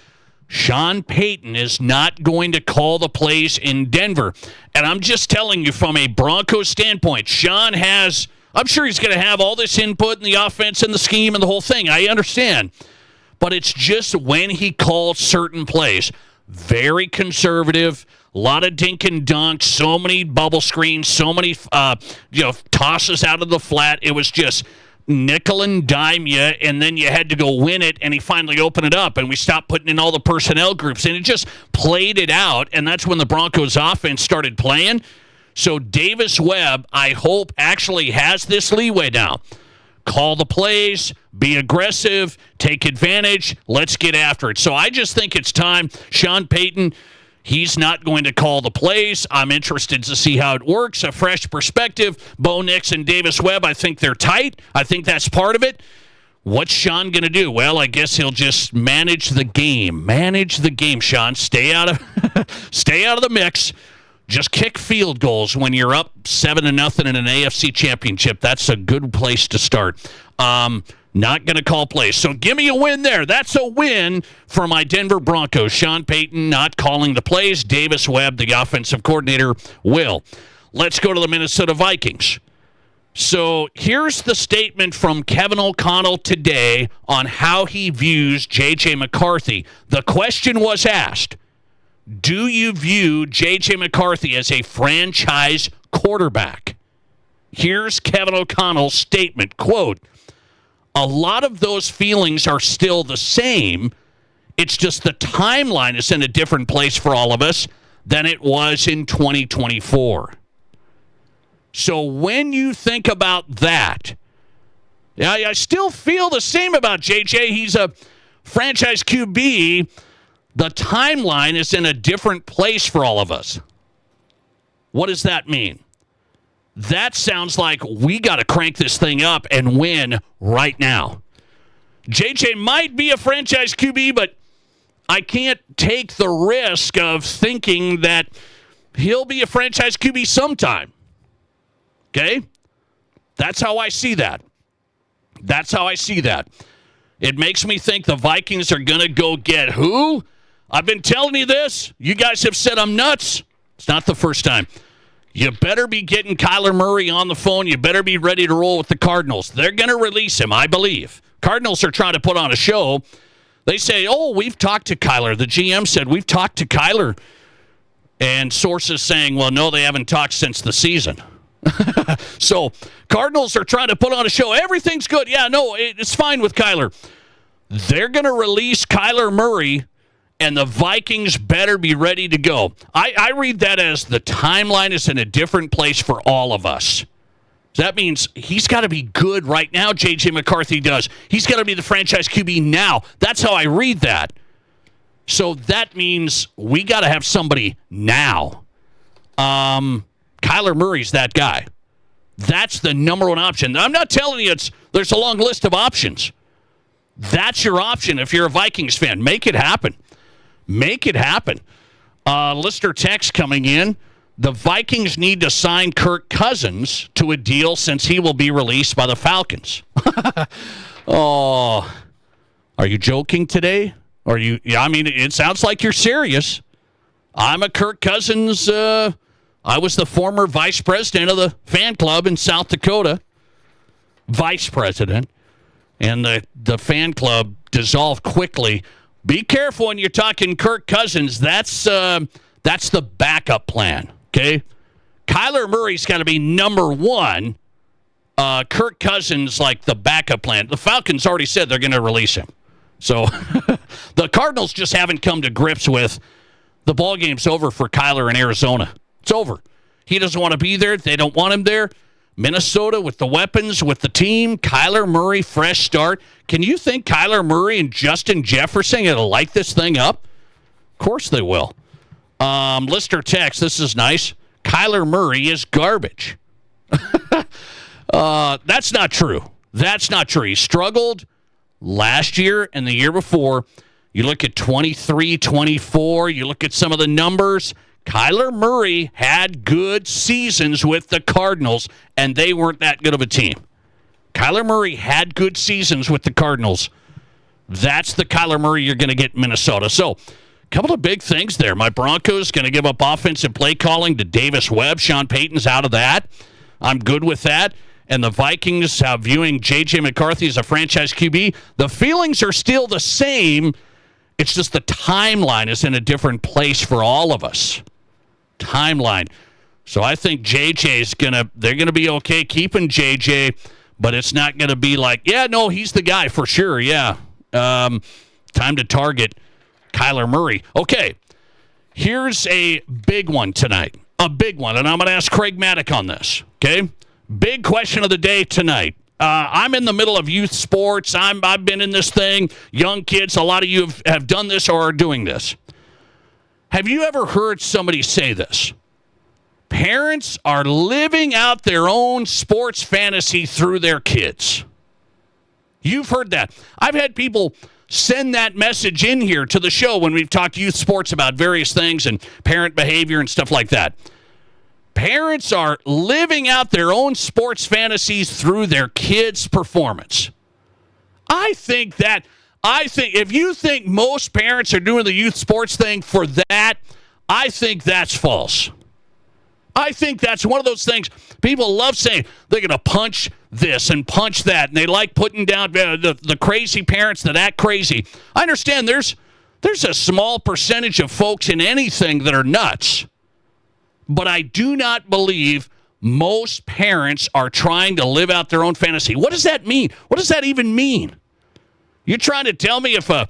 G: Sean Payton is not going to call the plays in Denver. And I'm just telling you from a Broncos standpoint, Sean has, I'm sure he's going to have all this input in the offense and the scheme and the whole thing. I understand. But it's just when he calls certain plays, very conservative, a lot of dink and dunk, so many bubble screens, so many tosses out of the flat. It was just nickel and dime you, and then you had to go win it, and he finally opened it up, and we stopped putting in all the personnel groups, and it just played it out, and that's when the Broncos offense started playing. So Davis Webb, I hope, actually has this leeway now. Call the plays, be aggressive, take advantage, let's get after it. So I just think it's time. Sean Payton, he's not going to call the plays. I'm interested to see how it works, a fresh perspective. Bo Nix and Davis Webb, I think they're tight. I think that's part of it. What's Sean going to do? Well, I guess he'll just manage the game. Manage the game, Sean. Stay out of the mix. Just kick field goals when you're up 7-0 in an AFC championship. That's a good place to start. Not going to call plays. So give me a win there. That's a win for my Denver Broncos. Sean Payton not calling the plays. Davis Webb, the offensive coordinator, will. Let's go to the Minnesota Vikings. So here's the statement from Kevin O'Connell today on how he views J.J. McCarthy. The question was asked, do you view J.J. McCarthy as a franchise quarterback? Here's Kevin O'Connell's statement, quote, a lot of those feelings are still the same. It's just the timeline is in a different place for all of us than it was in 2024. So when you think about that, I still feel the same about J.J. He's a franchise QB. The timeline is in a different place for all of us. What does that mean? That sounds like we got to crank this thing up and win right now. JJ might be a franchise QB, but I can't take the risk of thinking that he'll be a franchise QB sometime. Okay? That's how I see that. That's how I see that. It makes me think the Vikings are going to go get who? I've been telling you this. You guys have said I'm nuts. It's not the first time. You better be getting Kyler Murray on the phone. You better be ready to roll with the Cardinals. They're going to release him, I believe. Cardinals are trying to put on a show. They say, we've talked to Kyler. The GM said, we've talked to Kyler. And sources saying, well, no, they haven't talked since the season. So Cardinals are trying to put on a show. Everything's good. Yeah, no, it's fine with Kyler. They're going to release Kyler Murray, and the Vikings better be ready to go. I read that as the timeline is in a different place for all of us. So that means he's got to be good right now, J.J. McCarthy does. He's got to be the franchise QB now. That's how I read that. So that means we got to have somebody now. Kyler Murray's that guy. That's the number one option. I'm not telling you there's a long list of options. That's your option if you're a Vikings fan. Make it happen. Make it happen. Listener text coming in. The Vikings need to sign Kirk Cousins to a deal since he will be released by the Falcons. Oh, are you joking today? Are you? Yeah, I mean, it sounds like you're serious. I'm a Kirk Cousins. I was the former vice president of the fan club in South Dakota. Vice president. And the fan club dissolved quickly. Be careful when you're talking Kirk Cousins. That's the backup plan, okay? Kyler Murray's got to be number one. Kirk Cousins, like the backup plan. The Falcons already said they're going to release him. So the Cardinals just haven't come to grips with the ballgame's over for Kyler in Arizona. It's over. He doesn't want to be there. They don't want him there. Minnesota with the weapons, with the team. Kyler Murray, fresh start. Can you think Kyler Murray and Justin Jefferson are going to light this thing up? Of course they will. Listener text, this is nice. Kyler Murray is garbage. That's not true. That's not true. He struggled last year and the year before. You look at 23, 24. You look at some of the numbers. Kyler Murray had good seasons with the Cardinals, and they weren't that good of a team. Kyler Murray had good seasons with the Cardinals. That's the Kyler Murray you're going to get in Minnesota. So, a couple of big things there. My Broncos going to give up offensive play calling to Davis Webb. Sean Payton's out of that. I'm good with that. And the Vikings viewing J.J. McCarthy as a franchise QB. The feelings are still the same. It's just the timeline is in a different place for all of us. Timeline. So I think JJ's they're gonna be okay keeping JJ, but it's not gonna be like, yeah, no, he's the guy for sure. Yeah. Time to target Kyler Murray. Okay. Here's a big one tonight. a big one, and I'm going to ask Craig Mattick on this, okay? Big question of the day tonight. I'm in the middle of youth sports. I've been in this thing. Young kids, a lot of you have done this or are doing this. Have you ever heard somebody say this? Parents are living out their own sports fantasy through their kids. You've heard that. I've had people send that message in here to the show when we've talked youth sports about various things and parent behavior and stuff like that. Parents are living out their own sports fantasies through their kids' performance. I think if you think most parents are doing the youth sports thing for that, I think that's false. I think that's one of those things people love saying they're going to punch this and punch that, and they like putting down the crazy parents that act crazy. I understand there's a small percentage of folks in anything that are nuts, but I do not believe most parents are trying to live out their own fantasy. What does that mean? What does that even mean? You're trying to tell me if a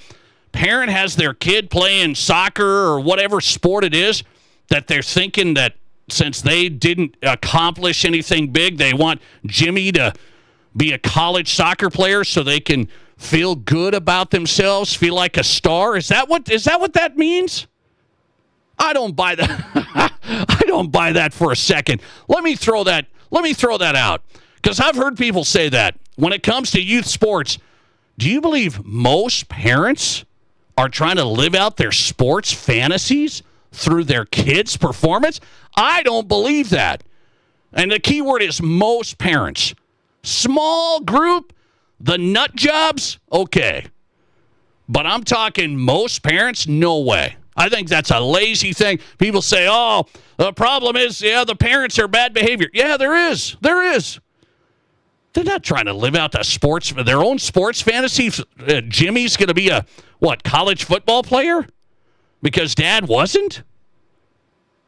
G: parent has their kid playing soccer or whatever sport it is, that they're thinking that since they didn't accomplish anything big, they want Jimmy to be a college soccer player so they can feel good about themselves, feel like a star? Is that what that means? I don't buy that. I don't buy that for a second. Let me throw that out, because I've heard people say that when it comes to youth sports. Do you believe most parents are trying to live out their sports fantasies through their kids' performance? I don't believe that. And the key word is most parents. Small group, the nut jobs, okay. But I'm talking most parents, no way. I think that's a lazy thing. People say, oh, the problem is, the parents are bad behavior. Yeah, there is. They're not trying to live out their own sports fantasy. Jimmy's going to be a, college football player? Because dad wasn't?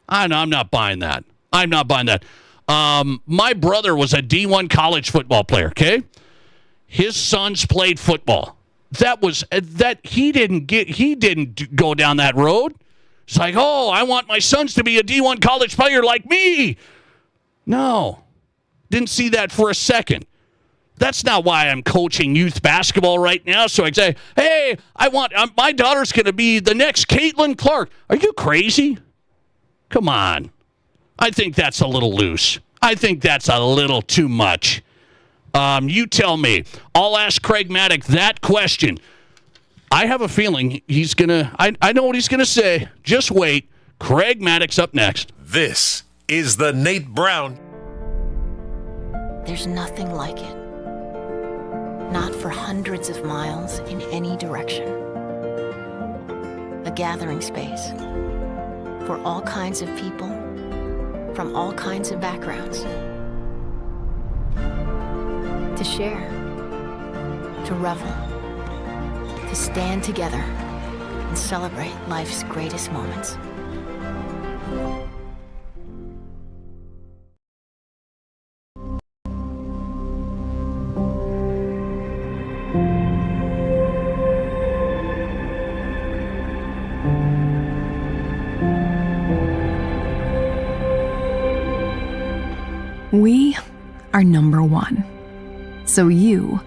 G: I'm not buying that. My brother was a D1 college football player, okay? His sons played football. He didn't go down that road. It's like, oh, I want my sons to be a D1 college player like me. No. Didn't see that for a second. That's not why I'm coaching youth basketball right now. So I say, hey, my daughter's going to be the next Caitlin Clark. Are you crazy? Come on. I think that's a little loose. I think that's a little too much. You tell me. I'll ask Craig Mattick that question. I have a feeling he's going to, I know what he's going to say. Just wait. Craig Mattick's up next.
D: This is the Nate Brown.
Q: There's nothing like it. Not for hundreds of miles in any direction. A gathering space for all kinds of people from all kinds of backgrounds. To share, to revel, to stand together and celebrate life's greatest moments.
R: We are number one, so you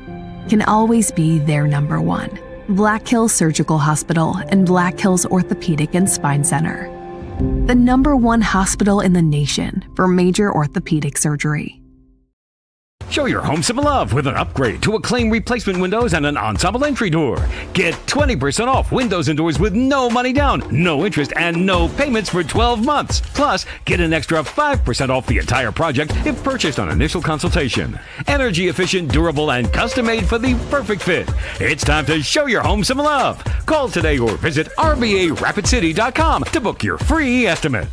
R: can always be their number one. Black Hills Surgical Hospital and Black Hills Orthopedic and Spine Center. The number one hospital in the nation for major orthopedic surgery.
S: Show your home some love with an upgrade to acclaimed replacement windows and an ensemble entry door. Get 20% off windows and doors with no money down, no interest, and no payments for 12 months. Plus, get an extra 5% off the entire project if purchased on initial consultation. Energy efficient, durable, and custom made for the perfect fit. It's time to show your home some love. Call today or visit RBARapidCity.com to book your free estimate.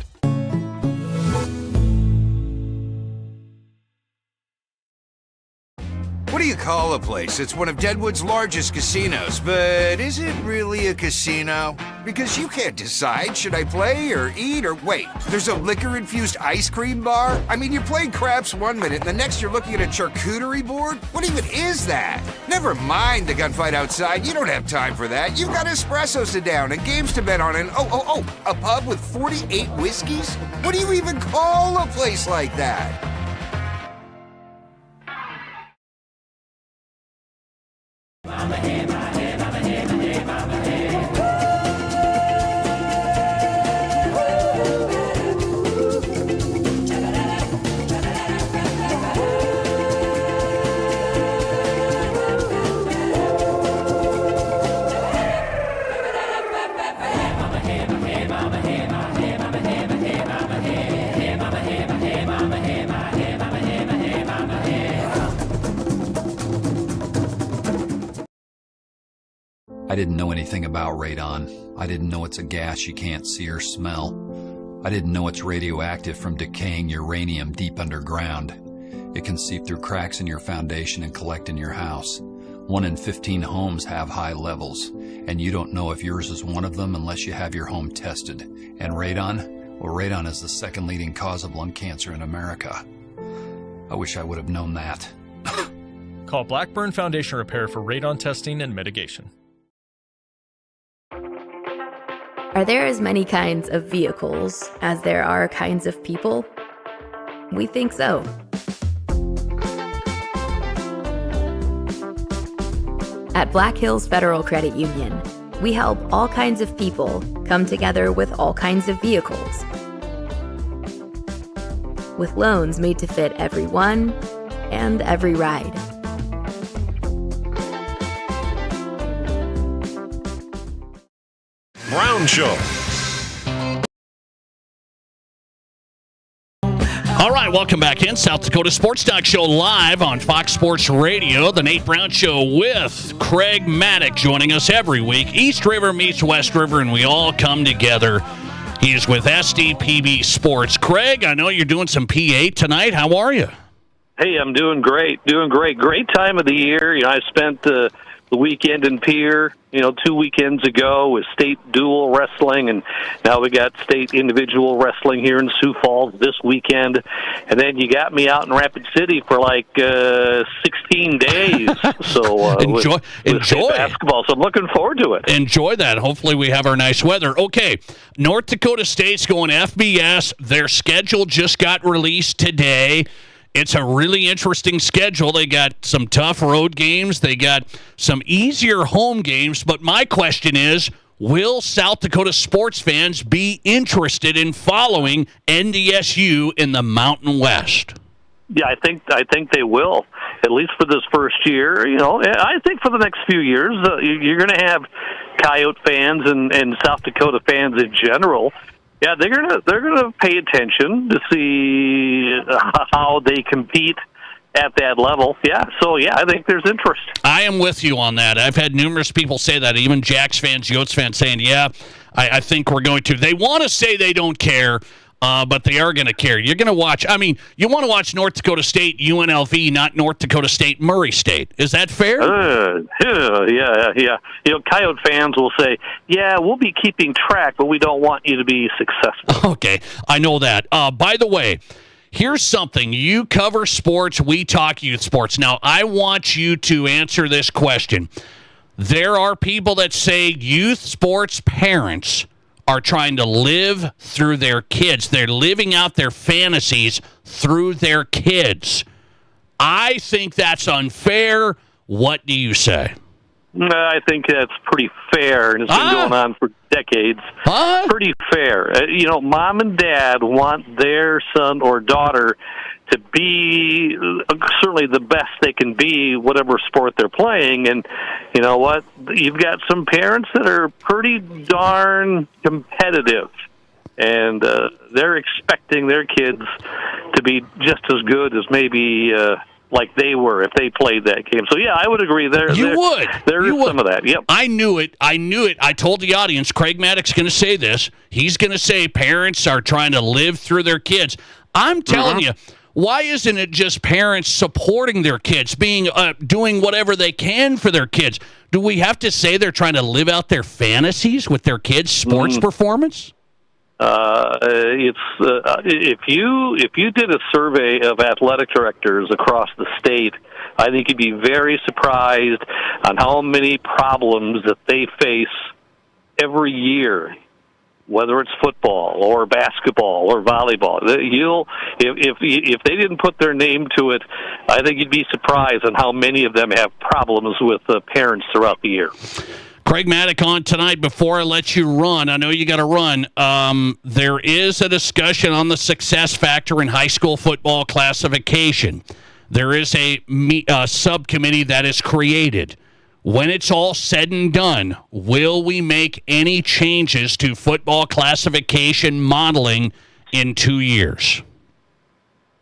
T: What do you call a place that's one of Deadwood's largest casinos, but is it really a casino? Because you can't decide, should I play or eat or wait, there's a liquor-infused ice cream bar? I mean, you're playing craps one minute and the next you're looking at a charcuterie board? What even is that? Never mind the gunfight outside, you don't have time for that. You've got espressos to down and games to bet on and a pub with 48 whiskeys? What do you even call a place like that?
U: I didn't know anything about radon. I didn't know it's a gas you can't see or smell. I didn't know it's radioactive from decaying uranium deep underground. It can seep through cracks in your foundation and collect in your house. 1 in 15 homes have high levels, and you don't know if yours is one of them unless you have your home tested. And radon? Well, radon is the second leading cause of lung cancer in America. I wish I would have known that.
V: Call Blackburn Foundation Repair for radon testing and mitigation.
W: Are there as many kinds of vehicles as there are kinds of people? We think so. At Black Hills Federal Credit Union, we help all kinds of people come together with all kinds of vehicles. With loans made to fit everyone and every ride.
D: Brown Show.
G: All right, welcome back in. South Dakota Sports Talk Show live on Fox Sports Radio. The Nate Brown Show with Craig Mattick joining us every week. East River meets West River, and we all come together. He is with SDPB Sports. Craig, I know you're doing some PA tonight. How are you?
K: Hey, I'm doing great. Great time of the year. You know, I spent the weekend in Pierre, 2 weekends ago with state dual wrestling, and now we got state individual wrestling here in Sioux Falls this weekend. And then you got me out in Rapid City for 16 days. So
G: enjoy
K: basketball. So I'm looking forward to it.
G: Enjoy that. Hopefully we have our nice weather. Okay, North Dakota State's going FBS. Their schedule just got released today. It's a really interesting schedule. They got some tough road games. They got some easier home games. But my question is, will South Dakota sports fans be interested in following NDSU in the Mountain West?
K: Yeah, I think they will, at least for this first year. I think for the next few years, you're going to have Coyote fans and South Dakota fans in general. Yeah, they're gonna pay attention to see how they compete at that level. Yeah, so I think there's interest.
G: I am with you on that. I've had numerous people say that, even Jacks fans, Yotes fans saying, I think we're going to. They want to say they don't care, but they are going to care. You're going to watch. I mean, you want to watch North Dakota State UNLV, not North Dakota State Murray State. Is that fair?
K: Yeah. Coyote fans will say, we'll be keeping track, but we don't want you to be successful.
G: Okay, I know that. By the way, here's something. You cover sports, we talk youth sports. Now, I want you to answer this question. There are people that say youth sports parents are trying to live through their kids. They're living out their fantasies through their kids. I think that's unfair. What do you say?
K: I think that's pretty fair, and it's been going on for decades. Pretty fair. Mom and dad want their son or daughter to be certainly the best they can be, whatever sport they're playing. And you know what? You've got some parents that are pretty darn competitive, and they're expecting their kids to be just as good as maybe like they were if they played that game. So, I would agree. There is some of that. Yep.
G: I knew it. I told the audience, Craig Mattick's going to say this. He's going to say parents are trying to live through their kids. I'm telling you, Why isn't it just parents supporting their kids, doing whatever they can for their kids? Do we have to say they're trying to live out their fantasies with their kids' sports performance?
K: If you did a survey of athletic directors across the state, I think you'd be very surprised on how many problems that they face every year, whether it's football or basketball or volleyball. If they didn't put their name to it, I think you'd be surprised on how many of them have problems with parents throughout the year.
G: Craig Mattick on tonight. Before I let you run, I know you got to run. There is a discussion on the success factor in high school football classification. There is a subcommittee that is created. When it's all said and done, will we make any changes to football classification modeling in 2 years?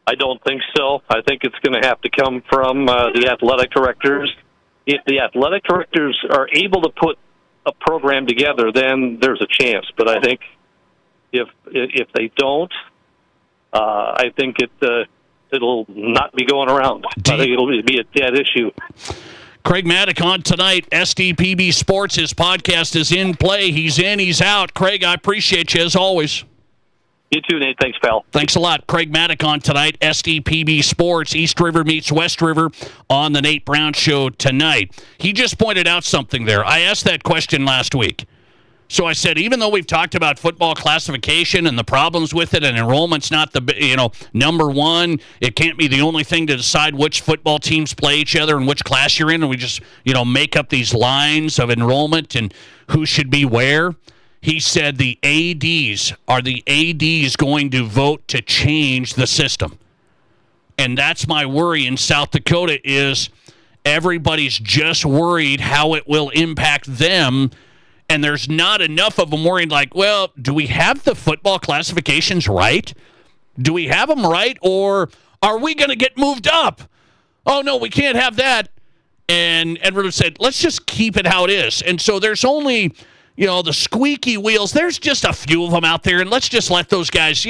K: I don't think so. I think it's going to have to come from the athletic directors. If the athletic directors are able to put a program together, then there's a chance. But I think if they don't, I think it'll not be going around. I think it'll be a dead issue.
G: Craig Mattick on tonight. SDPB Sports, his podcast is in play. He's in, he's out. Craig, I appreciate you as always.
K: You too, Nate. Thanks, pal.
G: Thanks a lot. Craig Mattick on tonight. SDPB Sports, East River meets West River on the Nate Brown Show tonight. He just pointed out something there. I asked that question last week. So I said, even though we've talked about football classification and the problems with it, and enrollment's not the number one, it can't be the only thing to decide which football teams play each other and which class you're in, and we just make up these lines of enrollment and who should be where. He said the ADs going to vote to change the system. And that's my worry in South Dakota is everybody's just worried how it will impact them. And there's not enough of them worried like, well, do we have the football classifications right? Do we have them right? Or are we going to get moved up? Oh, no, we can't have that. And Edward said, let's just keep it how it is. And so there's only... the squeaky wheels, there's just a few of them out there, and let's just let those guys,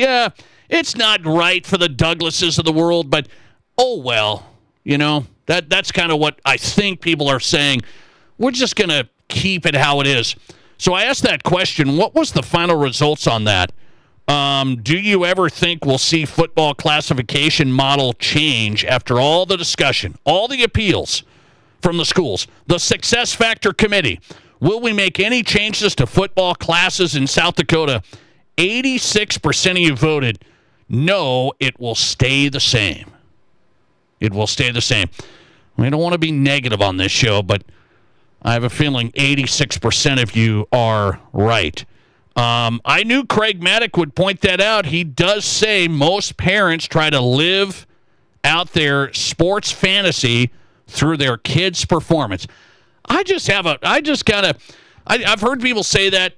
G: it's not right for the Douglases of the world, but, oh, well, that's kind of what I think people are saying. We're just going to keep it how it is. So I asked that question, what was the final results on that? Do you ever think we'll see football classification model change after all the discussion, all the appeals from the schools, the Success Factor Committee? Will we make any changes to football classes in South Dakota? 86% of you voted no, it will stay the same. It will stay the same. We don't want to be negative on this show, but I have a feeling 86% of you are right. I knew Craig Mattick would point that out. He does say most parents try to live out their sports fantasy through their kids' performance. I've heard people say that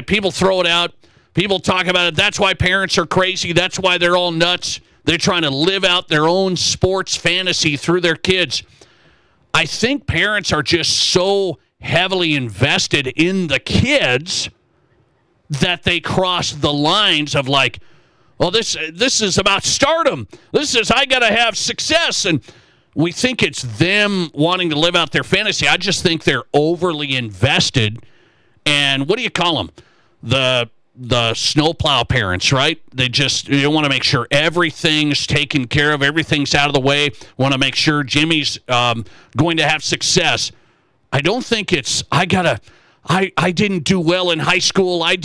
G: people throw it out. People talk about it. That's why parents are crazy. That's why they're all nuts. They're trying to live out their own sports fantasy through their kids. I think parents are just so heavily invested in the kids that they cross the lines of like, well, this is about stardom. This is, I got to have success. And we think it's them wanting to live out their fantasy. I just think they're overly invested. And what do you call them? The snowplow parents, right? They want to make sure everything's taken care of, everything's out of the way, want to make sure Jimmy's going to have success. I don't think it's, I didn't do well in high school. I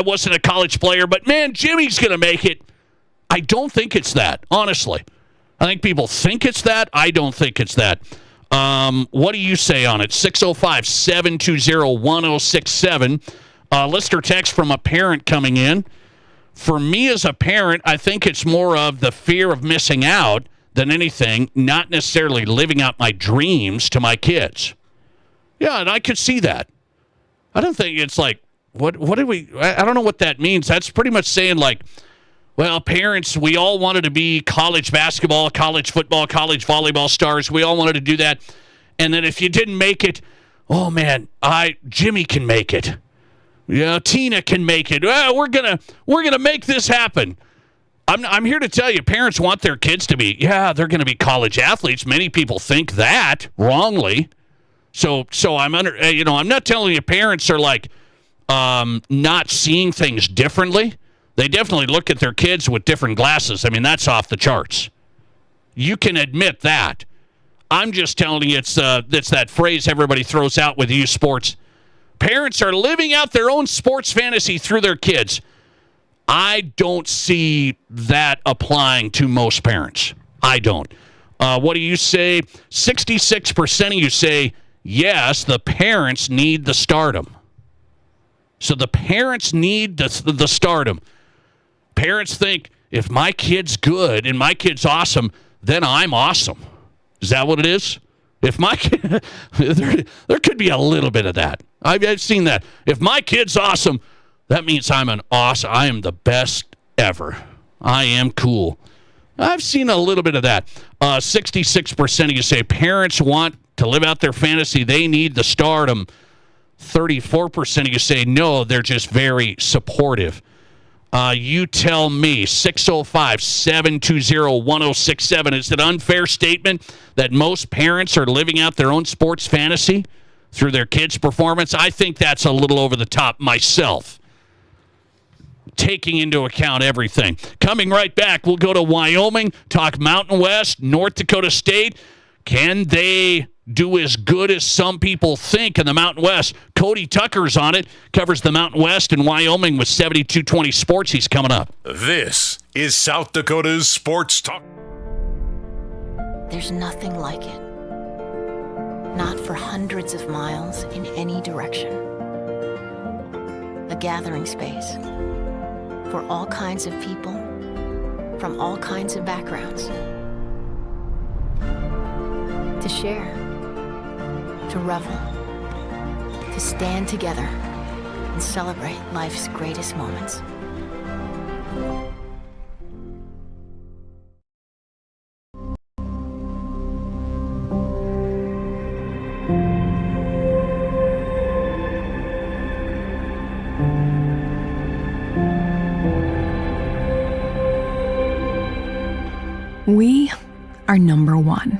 G: wasn't a college player, but man, Jimmy's going to make it. I don't think it's that, honestly. I think people think it's that. I don't think it's that. What do you say on it? 605-720-1067. Listener text from a parent coming in. For me as a parent, I think it's more of the fear of missing out than anything, not necessarily living out my dreams to my kids. Yeah, and I could see that. I don't think it's like, I don't know what that means. That's pretty much saying like, well, parents, we all wanted to be college basketball, college football, college volleyball stars. We all wanted to do that. And then if you didn't make it, oh man, Jimmy can make it. Yeah, Tina can make it. Well, we're gonna make this happen. I'm here to tell you, parents want their kids to be, they're going to be college athletes. Many people think that wrongly. So I'm not telling you parents are like not seeing things differently. They definitely look at their kids with different glasses. I mean, that's off the charts. You can admit that. I'm just telling you it's that phrase everybody throws out with youth sports. Parents are living out their own sports fantasy through their kids. I don't see that applying to most parents. I don't. What do you say? 66% of you say, yes, the parents need the stardom. So the parents need the stardom. Parents think, if my kid's good and my kid's awesome, then I'm awesome. Is that what it is? If my kid, there could be a little bit of that. I've seen that. If my kid's awesome, that means I am the best ever. I am cool. I've seen a little bit of that. 66% of you say parents want to live out their fantasy. They need the stardom. 34% of you say no, they're just very supportive. You tell me, 605-720-1067. Is it an unfair statement that most parents are living out their own sports fantasy through their kids' performance? I think that's a little over the top myself, taking into account everything. Coming right back, we'll go to Wyoming, talk Mountain West, North Dakota State. Can they do as good as some people think in the Mountain West? Cody Tucker's on it, covers the Mountain West and Wyoming with 7220 Sports. He's coming up.
D: This is South Dakota's Sports Talk.
Q: There's nothing like it. Not for hundreds of miles in any direction. A gathering space for all kinds of people from all kinds of backgrounds. To share, to revel, to stand together and celebrate life's greatest moments.
R: We are number one.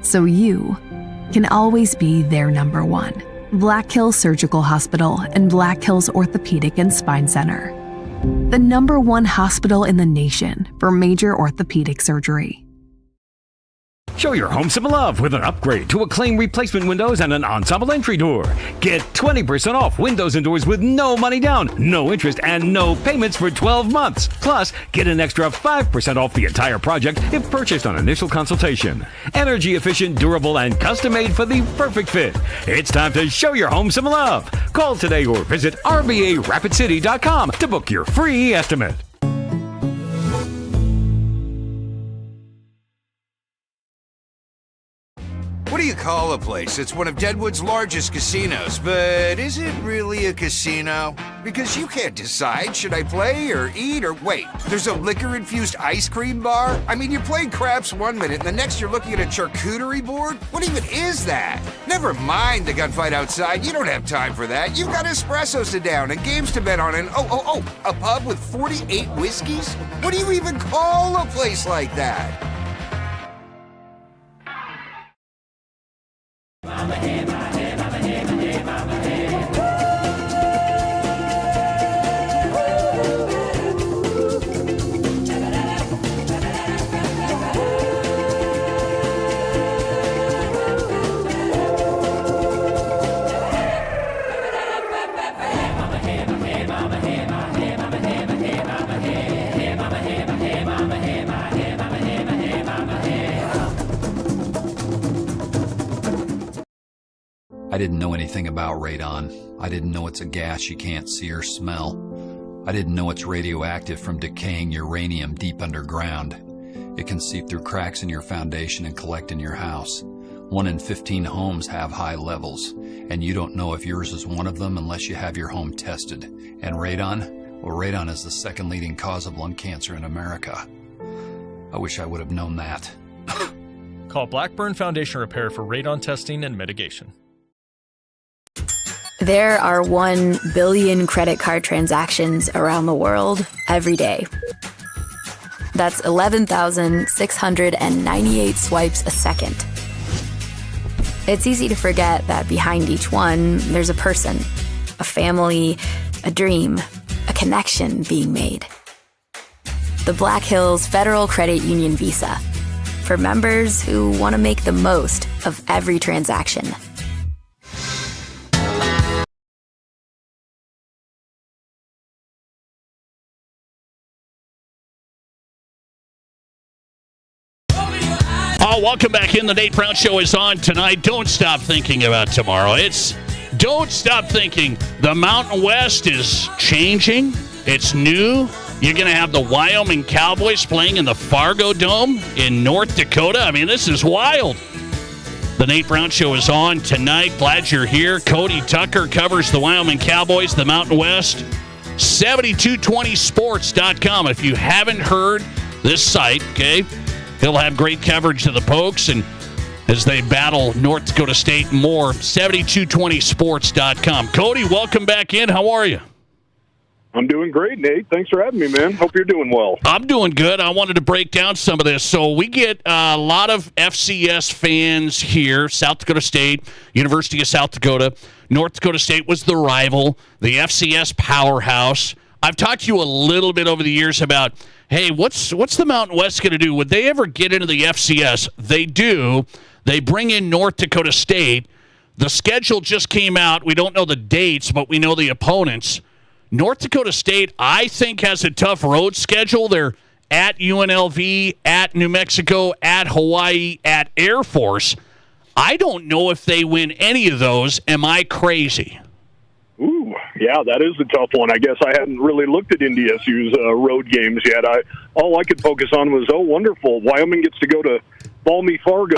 R: So you can always be their number one. Black Hills Surgical Hospital and Black Hills Orthopedic and Spine Center. The number one hospital in the nation for major orthopedic surgery.
S: Show your home some love with an upgrade to Acclaim replacement windows and an ensemble entry door. Get 20% off windows and doors with no money down, no interest, and no payments for 12 months. Plus, get an extra 5% off the entire project if purchased on initial consultation. Energy efficient, durable, and custom made for the perfect fit. It's time to show your home some love. Call today or visit RBARapidCity.com to book your free estimate.
T: What do you call a place? It's one of Deadwood's largest casinos, but is it really a casino? Because you can't decide, should I play or eat or wait, there's a liquor-infused ice cream bar? I mean, you're playing craps one minute and the next you're looking at a charcuterie board? What even is that? Never mind the gunfight outside, you don't have time for that. You've got espressos to down and games to bet on and a pub with 48 whiskeys? What do you even call a place like that?
U: I didn't know anything about radon. I didn't know it's a gas you can't see or smell. I didn't know it's radioactive from decaying uranium deep underground. It can seep through cracks in your foundation and collect in your house. 1 in 15 homes have high levels, and you don't know if yours is one of them unless you have your home tested. And radon? Well, radon is the second leading cause of lung cancer in America. I wish I would have known that.
V: Call Blackburn Foundation Repair for radon testing and mitigation.
W: There are 1 billion credit card transactions around the world every day. That's 11,698 swipes a second. It's easy to forget that behind each one, there's a person, a family, a dream, a connection being made. The Black Hills Federal Credit Union Visa, for members who want to make the most of every transaction.
G: Oh, welcome back in. The Nate Brown Show is on tonight. Don't stop thinking about tomorrow. Don't stop thinking. The Mountain West is changing. It's new. You're going to have the Wyoming Cowboys playing in the Fargo Dome in North Dakota. I mean, this is wild. The Nate Brown Show is on tonight. Glad you're here. Cody Tucker covers the Wyoming Cowboys, the Mountain West. 7220sports.com. If you haven't heard this site, okay, he'll have great coverage of the Pokes and as they battle North Dakota State and more. 7220sports.com. Cody, welcome back in. How are you?
L: I'm doing great, Nate. Thanks for having me, man. Hope you're doing well.
G: I'm doing good. I wanted to break down some of this. So we get a lot of FCS fans here, South Dakota State, University of South Dakota. North Dakota State was the rival, the FCS powerhouse. I've talked to you a little bit over the years about, hey, what's the Mountain West going to do? Would they ever get into the FCS? They do. They bring in North Dakota State. The schedule just came out. We don't know the dates, but we know the opponents. North Dakota State, I think, has a tough road schedule. They're at UNLV, at New Mexico, at Hawaii, at Air Force. I don't know if they win any of those. Am I crazy?
L: Ooh, yeah, that is a tough one. I guess I hadn't really looked at NDSU's road games yet. All I could focus on was, oh, wonderful, Wyoming gets to go to balmy Fargo,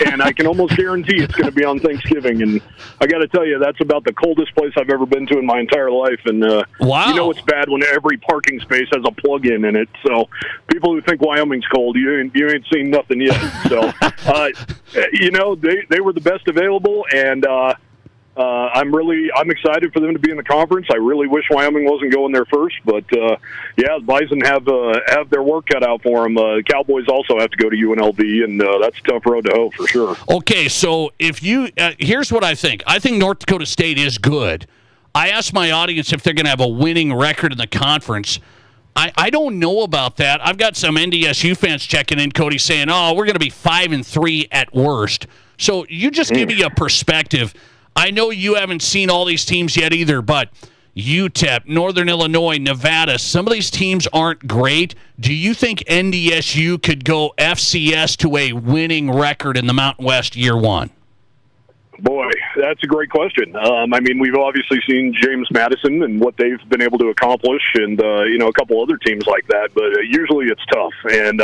L: and I can almost guarantee it's going to be on Thanksgiving. And I got to tell you, that's about the coldest place I've ever been to in my entire life. And
G: wow.
L: You know it's bad when every parking space has a plug-in in it. So people who think Wyoming's cold, you ain't seen nothing yet. So, you know, they were the best available, and I'm excited for them to be in the conference. I really wish Wyoming wasn't going there first, but yeah, Bison have their work cut out for them. Cowboys also have to go to UNLV, and that's a tough road to hoe for sure.
G: Okay, so if you here's what I think. I think North Dakota State is good. I asked my audience if they're going to have a winning record in the conference. I don't know about that. I've got some NDSU fans checking in, Cody, saying, "Oh, we're going to be 5-3 at worst." So you just give me a perspective. I know you haven't seen all these teams yet either, but UTEP, Northern Illinois, Nevada, some of these teams aren't great. Do you think NDSU could go FCS to a winning record in the Mountain West year one?
L: Boy, that's a great question. I mean, we've obviously seen James Madison and what they've been able to accomplish, and you know, a couple other teams like that. But usually it's tough, and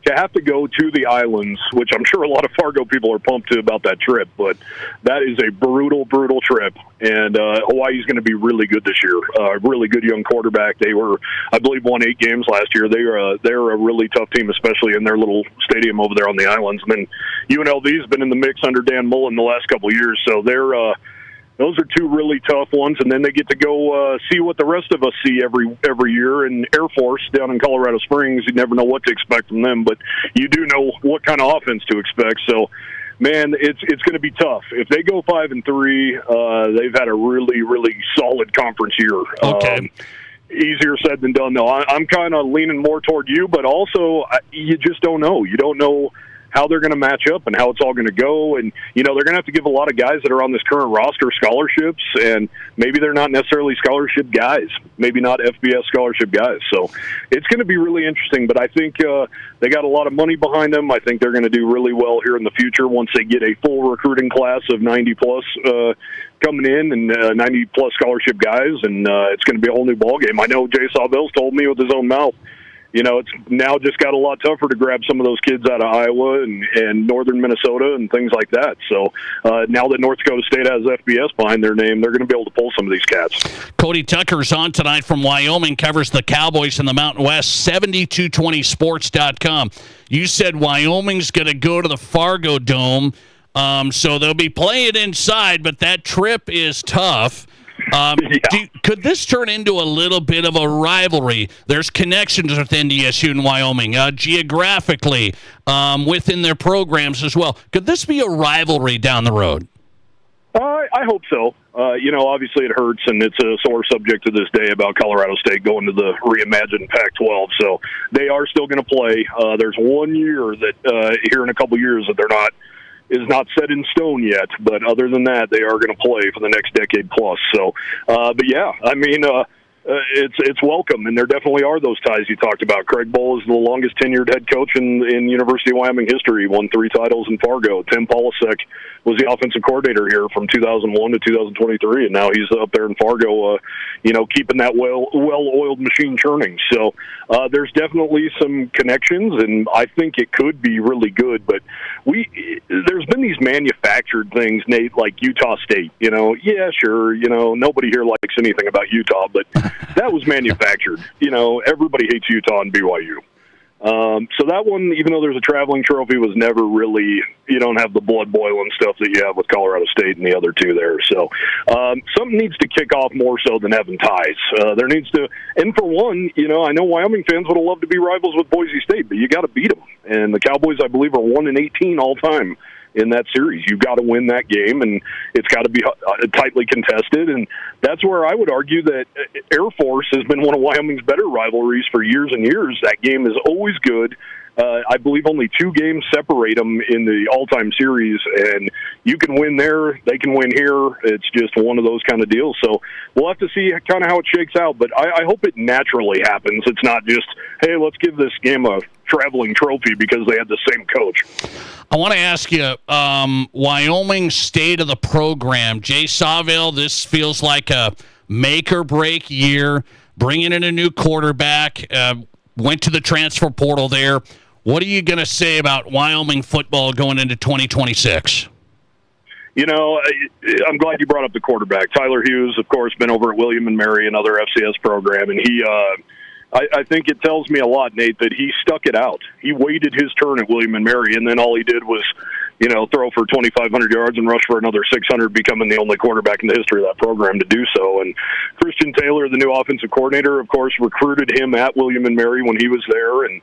L: to have to go to the islands, which I'm sure a lot of Fargo people are pumped about that trip, but that is a brutal, brutal trip. And Hawaii's going to be really good this year. A really good young quarterback. They were, I believe, won 8 games last year. They're a really tough team, especially in their little stadium over there on the islands. And then UNLV's been in the mix under Dan Mullen the last couple of years, so those are 2 really tough ones, and then they get to go see what the rest of us see every year. And Air Force down in Colorado Springs, you never know what to expect from them, but you do know what kind of offense to expect. So, man, it's going to be tough. If they go 5-3, they've had a really, really solid conference year.
G: Okay.
L: Easier said than done, though. I'm kind of leaning more toward you, but also you just don't know. You don't know how they're going to match up and how it's all going to go. And, you know, they're going to have to give a lot of guys that are on this current roster scholarships, and maybe they're not necessarily scholarship guys, maybe not FBS scholarship guys. So it's going to be really interesting, but I think they got a lot of money behind them. I think they're going to do really well here in the future once they get a full recruiting class of 90-plus coming in and 90-plus scholarship guys, and it's going to be a whole new ballgame. I know Jay Sawville's told me with his own mouth, you know, it's now just got a lot tougher to grab some of those kids out of Iowa and northern Minnesota and things like that. So now that North Dakota State has FBS behind their name, they're going to be able to pull some of these cats.
G: Cody Tucker's on tonight from Wyoming, covers the Cowboys in the Mountain West, 7220sports.com. You said Wyoming's going to go to the Fargo Dome, so they'll be playing inside, but that trip is tough. Could this turn into a little bit of a rivalry? There's connections with NDSU and Wyoming, geographically, within their programs as well. Could this be a rivalry down the road?
L: I hope so. Obviously it hurts, and it's a sore subject to this day about Colorado State going to the reimagined Pac-12. So they are still going to play. There's 1 year that here in a couple years that is not set in stone yet. But other than that, they are going to play for the next decade plus. So, but yeah, I mean, it's welcome, and there definitely are those ties you talked about. Craig Bohl is the longest tenured head coach in University of Wyoming history. Won 3 titles in Fargo. Tim Polasek was the offensive coordinator here from 2001 to 2023, and now he's up there in Fargo, keeping that well-oiled machine churning. So there's definitely some connections, and I think it could be really good. But there's been these manufactured things, Nate, like Utah State. Yeah, sure. Nobody here likes anything about Utah, but that was manufactured. Everybody hates Utah and BYU. So that one, even though there's a traveling trophy, was never really, you don't have the blood boiling stuff that you have with Colorado State and the other two there. So something needs to kick off more so than having ties. There needs to, and for one, I know Wyoming fans would have loved to be rivals with Boise State, but you got to beat them. And the Cowboys, I believe, are 1-18 all time in that series. You've got to win that game, and it's got to be tightly contested. And that's where I would argue that Air Force has been one of Wyoming's better rivalries for years and years. That game is always good. I believe only 2 games separate them in the all-time series, and you can win there, they can win here. It's just one of those kind of deals. So we'll have to see kind of how it shakes out, but I hope it naturally happens. It's not just, hey, let's give this game a traveling trophy because they had the same coach.
G: I want to ask you, Wyoming state of the program. Jay Sawville, this feels like a make-or-break year, bringing in a new quarterback, went to the transfer portal there. What are you going to say about Wyoming football going into 2026?
L: I'm glad you brought up the quarterback. Tyler Hughes, of course, been over at William & Mary, another FCS program, and he I think it tells me a lot, Nate, that he stuck it out. He waited his turn at William & Mary, and then all he did was, throw for 2,500 yards and rush for another 600, becoming the only quarterback in the history of that program to do so. And Christian Taylor, the new offensive coordinator, of course, recruited him at William & Mary when he was there. And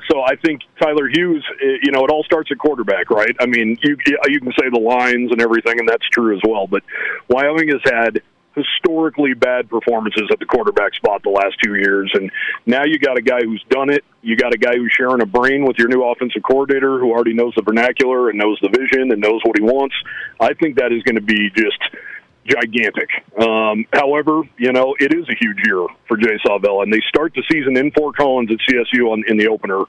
L: so I think Tyler Hughes, it all starts at quarterback, right? I mean, you can say the lines and everything, and that's true as well. But Wyoming has had historically bad performances at the quarterback spot the last 2 years, and now you got a guy who's done it. You got a guy who's sharing a brain with your new offensive coordinator who already knows the vernacular and knows the vision and knows what he wants. I think that is going to be just gigantic. However, it is a huge year for Jay Sawville, and they start the season in Fort Collins at CSU in the opener.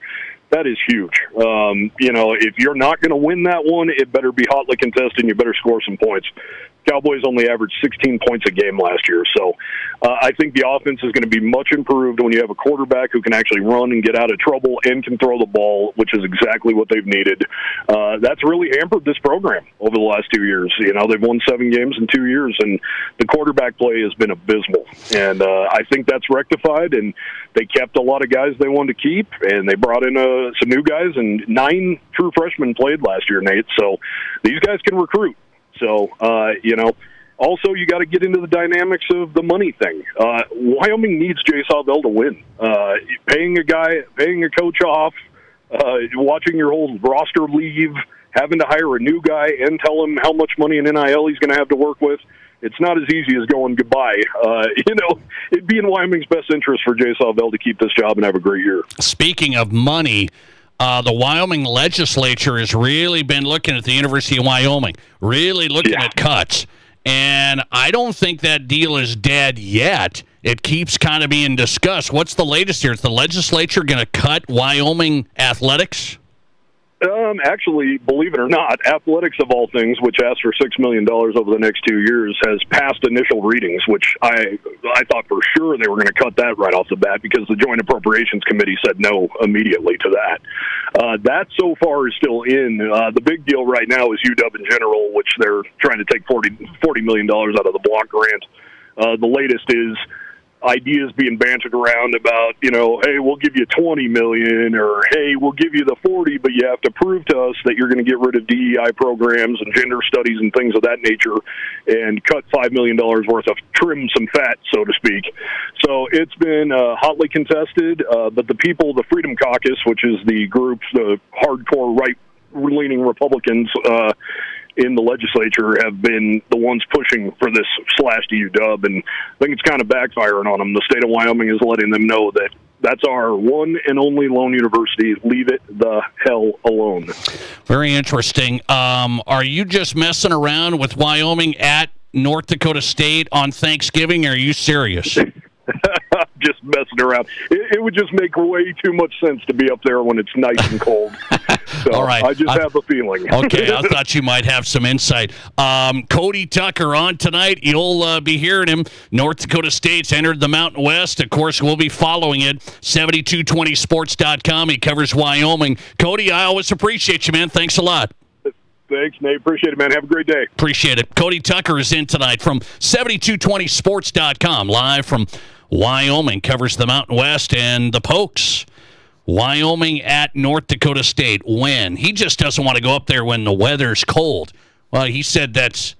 L: That is huge. If you're not going to win that one, it better be hotly contested and you better score some points. Cowboys only averaged 16 points a game last year. So I think the offense is going to be much improved when you have a quarterback who can actually run and get out of trouble and can throw the ball, which is exactly what they've needed. That's really hampered this program over the last 2 years. They've won 7 games in 2 years, and the quarterback play has been abysmal. And I think that's rectified, and they kept a lot of guys they wanted to keep, and they brought in some new guys, and 9 true freshmen played last year, Nate. So these guys can recruit. So, also you got to get into the dynamics of the money thing. Wyoming needs Jay Sawville to win. Paying a coach off, watching your whole roster leave, having to hire a new guy and tell him how much money in NIL he's going to have to work with. It's not as easy as going goodbye. It'd be in Wyoming's best interest for Jay Sawville to keep this job and have a great year.
G: Speaking of money, the Wyoming legislature has really been looking at the University of Wyoming, really looking at cuts. And I don't think that deal is dead yet. It keeps kind of being discussed. What's the latest here? Is the legislature going to cut Wyoming athletics?
L: Actually, believe it or not, athletics of all things, which asked for $6 million over the next 2 years, has passed initial readings, which I thought for sure they were going to cut that right off the bat because the Joint Appropriations Committee said no immediately to that. That so far is still in. The big deal right now is UW in general, which they're trying to take $40 million out of the block grant. The latest is ideas being bantered around about, hey, we'll give you $20 million, or hey, we'll give you the 40, but you have to prove to us that you're going to get rid of DEI programs and gender studies and things of that nature and cut $5 million worth of trim some fat, so to speak. So it's been hotly contested, but the people, the Freedom Caucus, which is the group, the hardcore right-leaning Republicans in the legislature, have been the ones pushing for this /DU dub, and I think it's kind of backfiring on them. The state of Wyoming is letting them know that that's our one and only lone university. Leave it the hell alone.
G: Very interesting. Are you just messing around with Wyoming at North Dakota State on Thanksgiving, or are you serious?
L: Just messing around. It would just make way too much sense to be up there when it's nice and cold. So
G: all right.
L: I just have a feeling.
G: Okay, I thought you might have some insight. Cody Tucker on tonight. You'll be hearing him. North Dakota State's entered the Mountain West. Of course, we'll be following it. 7220sports.com. He covers Wyoming. Cody, I always appreciate you, man. Thanks a lot.
L: Thanks, Nate. Appreciate it, man. Have a great day.
G: Appreciate it. Cody Tucker is in tonight from 7220sports.com, live from Wyoming. Covers the Mountain West and the Pokes. Wyoming at North Dakota State. When? He just doesn't want to go up there when the weather's cold. Well, he said that's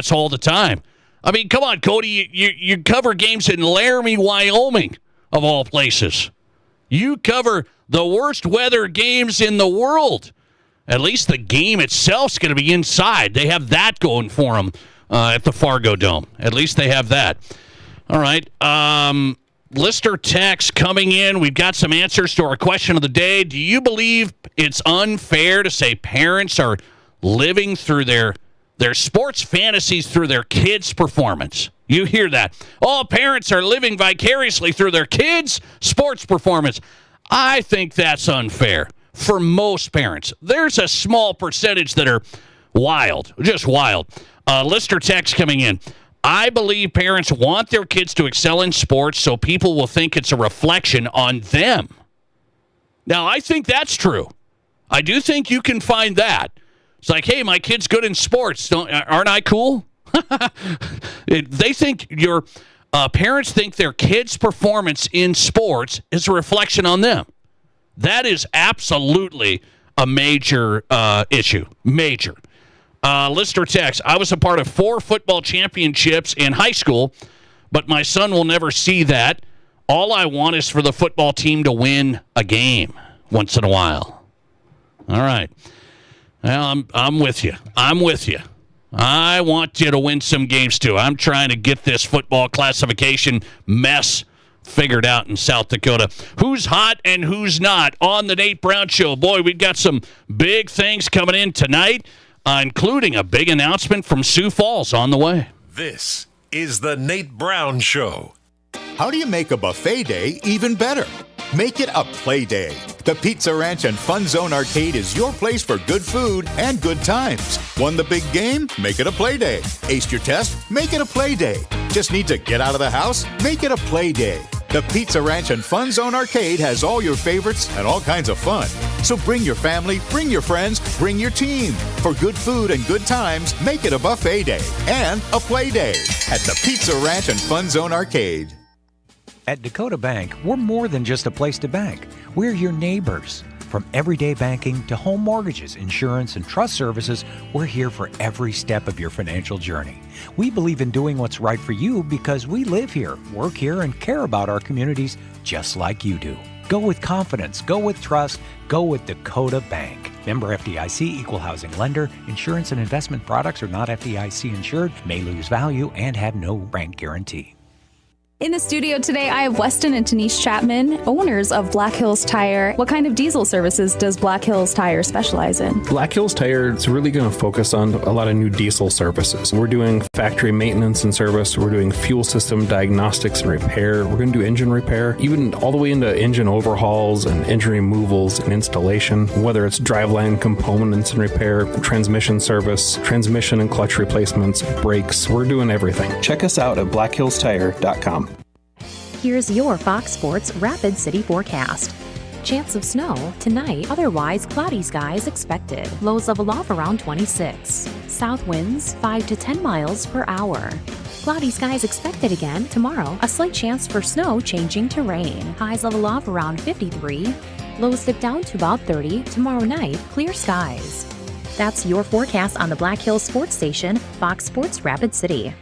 G: all the time. I mean, come on, Cody. You cover games in Laramie, Wyoming, of all places. You cover the worst weather games in the world. At least the game itself's going to be inside. They have that going for them at the Fargo Dome. At least they have that. All right. Lister text coming in. We've got some answers to our question of the day. Do you believe it's unfair to say parents are living through their sports fantasies through their kids' performance? You hear that. All parents are living vicariously through their kids' sports performance. I think that's unfair. For most parents, there's a small percentage that are wild, just wild. Lister text coming in. I believe parents want their kids to excel in sports so people will think it's a reflection on them. Now, I think that's true. I do think you can find that. It's like, hey, my kid's good in sports. Aren't I cool? They think your parents think their kid's performance in sports is a reflection on them. That is absolutely a major issue. Major. Lister text, I was a part of 4 football championships in high school, but my son will never see that. All I want is for the football team to win a game once in a while. All right. Well, I'm with you. I'm with you. I want you to win some games, too. I'm trying to get this football classification mess figured out in South Dakota. Who's hot and who's not on the Nate Brown Show? Boy, we've got some big things coming in tonight, including a big announcement from Sioux Falls on the way.
D: This is the Nate Brown Show.
M: How do you make a buffet day even better? Make it a play day. The Pizza Ranch and Fun Zone Arcade is your place for good food and good times. Won the big game? Make it a play day. Aced your test? Make it a play day. Just need to get out of the house? Make it a play day. The Pizza Ranch and Fun Zone Arcade has all your favorites and all kinds of fun. So bring your family, bring your friends, bring your team. For good food and good times, make it a buffet day and a play day at the Pizza Ranch and Fun Zone Arcade.
N: At Dakota Bank, we're more than just a place to bank. We're your neighbors. From everyday banking to home mortgages, insurance, and trust services, we're here for every step of your financial journey. We believe in doing what's right for you because we live here, work here, and care about our communities just like you do. Go with confidence, go with trust, go with Dakota Bank. Member FDIC, equal housing lender. Insurance and investment products are not FDIC insured, may lose value, and have no bank guarantee.
O: In the studio today, I have Weston and Denise Chapman, owners of Black Hills Tire. What kind of diesel services does Black Hills Tire specialize in?
P: Black Hills Tire is really going to focus on a lot of new diesel services. We're doing factory maintenance and service. We're doing fuel system diagnostics and repair. We're going to do engine repair, even all the way into engine overhauls and engine removals and installation, whether it's driveline components and repair, transmission service, transmission and clutch replacements, brakes. We're doing everything. Check us out at blackhillstire.com.
Y: Here's your Fox Sports Rapid City forecast. Chance of snow tonight, otherwise cloudy skies expected. Lows level off around 26. South winds 5 to 10 miles per hour. Cloudy skies expected again. Tomorrow, a slight chance for snow changing to rain. Highs level off around 53. Lows dip down to about 30. Tomorrow night, clear skies. That's your forecast on the Black Hills Sports Station, Fox Sports Rapid City.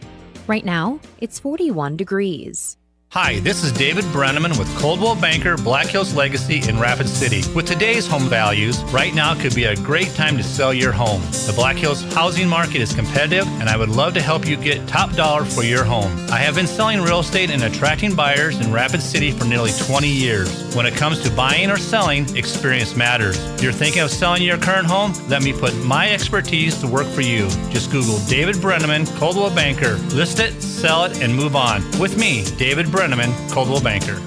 Y: Right now, it's 41 degrees.
A: Hi, this is David Brenneman with Coldwell Banker Black Hills Legacy in Rapid City. With today's home values, right now could be a great time to sell your home. The Black Hills housing market is competitive, and I would love to help you get top dollar for your home. I have been selling real estate and attracting buyers in Rapid City for nearly 20 years. When it comes to buying or selling, experience matters. If you're thinking of selling your current home, let me put my expertise to work for you. Just Google David Brenneman, Coldwell Banker. List it, sell it, and move on. With me, David Brenneman, Coldwell Banker.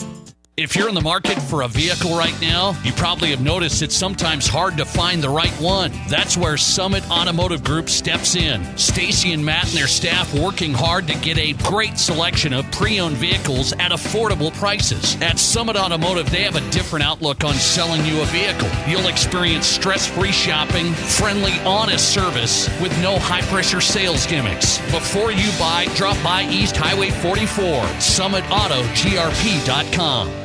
G: If you're in the market for a vehicle right now, you probably have noticed it's sometimes hard to find the right one. That's where Summit Automotive Group steps in. Stacy and Matt and their staff working hard to get a great selection of pre-owned vehicles at affordable prices. At Summit Automotive, they have a different outlook on selling you a vehicle. You'll experience stress-free shopping, friendly, honest service with no high-pressure sales gimmicks. Before you buy, drop by East Highway 44, SummitAutoGRP.com.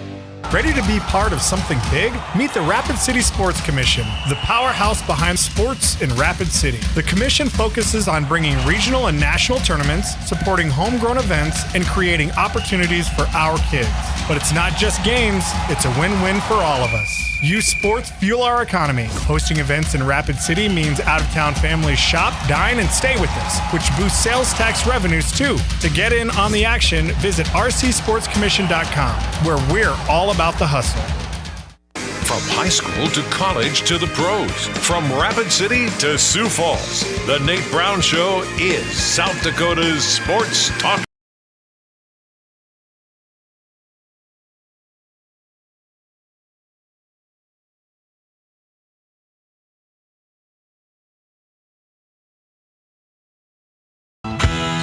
B: Ready to be part of something big? Meet the Rapid City Sports Commission, the powerhouse behind sports in Rapid City. The commission focuses on bringing regional and national tournaments, supporting homegrown events, and creating opportunities for our kids. But it's not just games, it's a win-win for all of us. Youth sports fuel our economy. Hosting events in Rapid City means out-of-town families shop, dine, and stay with us, which boosts sales tax revenues too. To get in on the action, visit rcsportscommission.com, where we're all about the hustle.
D: From high school to college to the pros, from Rapid City to Sioux Falls, the Nate Brown Show is South Dakota's sports talk.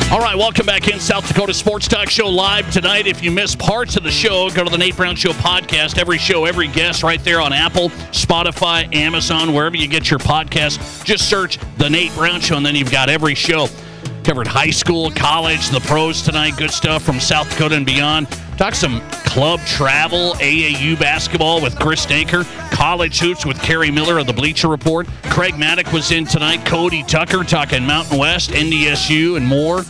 G: All right, welcome back in South Dakota Sports Talk Show live tonight. If you missed parts of the show, go to the Nate Brown Show podcast. Every show, every guest right there on Apple, Spotify, Amazon, wherever you get your podcast. Just search the Nate Brown Show, and then you've got every show. Covered high school, college, the pros tonight. Good stuff from South Dakota and beyond. Talk some club travel, AAU basketball with Chris Denker. College hoops with Kerry Miller of the Bleacher Report. Craig Mattick was in tonight. Cody Tucker talking Mountain West, NDSU, and more.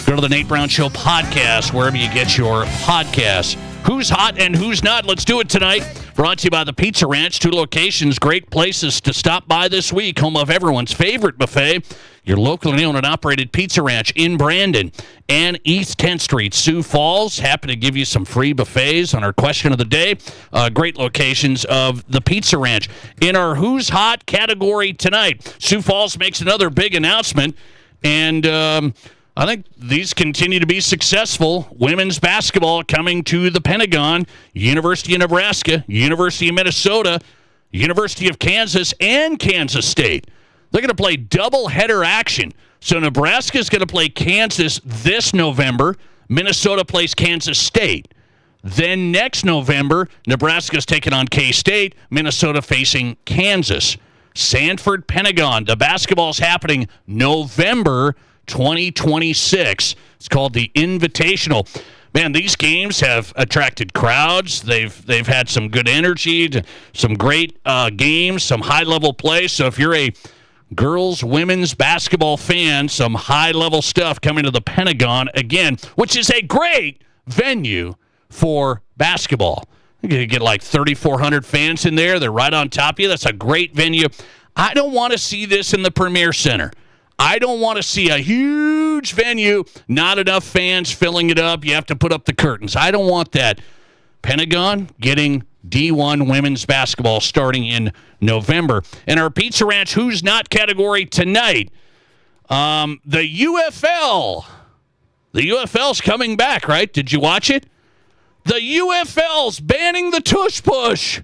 G: Go to the Nate Brown Show podcast, wherever you get your podcasts. Who's hot and who's not? Let's do it tonight. Brought to you by the Pizza Ranch. 2 locations, great places to stop by this week. Home of everyone's favorite buffet. Your locally owned and operated Pizza Ranch in Brandon and East 10th Street, Sioux Falls. Happy to give you some free buffets on our question of the day. Great locations of the Pizza Ranch. In our Who's Hot category tonight, Sioux Falls makes another big announcement, and I think these continue to be successful. Women's basketball coming to the Pentagon, University of Nebraska, University of Minnesota, University of Kansas, and Kansas State. They're going to play double-header action. So Nebraska is going to play Kansas this November. Minnesota plays Kansas State. Then next November, Nebraska's taking on K-State, Minnesota facing Kansas. Sanford, Pentagon. The basketball's happening November 2026. It's called the Invitational. Man, these games have attracted crowds. They've had some good energy, some great games, some high-level play. So if you're a girls, women's basketball fan, some high-level stuff coming to the Pentagon again, which is a great venue for basketball. You get like 3,400 fans in there. They're right on top of you. That's a great venue. I don't want to see this in the Premier Center. I don't want to see a huge venue, not enough fans filling it up. You have to put up the curtains. I don't want that. Pentagon getting D1 women's basketball starting in November. In our Pizza Ranch Who's Not category tonight, the UFL. The UFL's coming back, right? Did you watch it? The UFL's banning the tush push.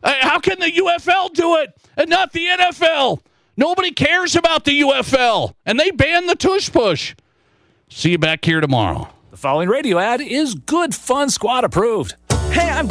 G: How can the UFL do it and not the NFL? Nobody cares about the UFL, and they banned the tush push. See you back here tomorrow.
C: The following radio ad is Good Fun Squad approved. Hey, I'm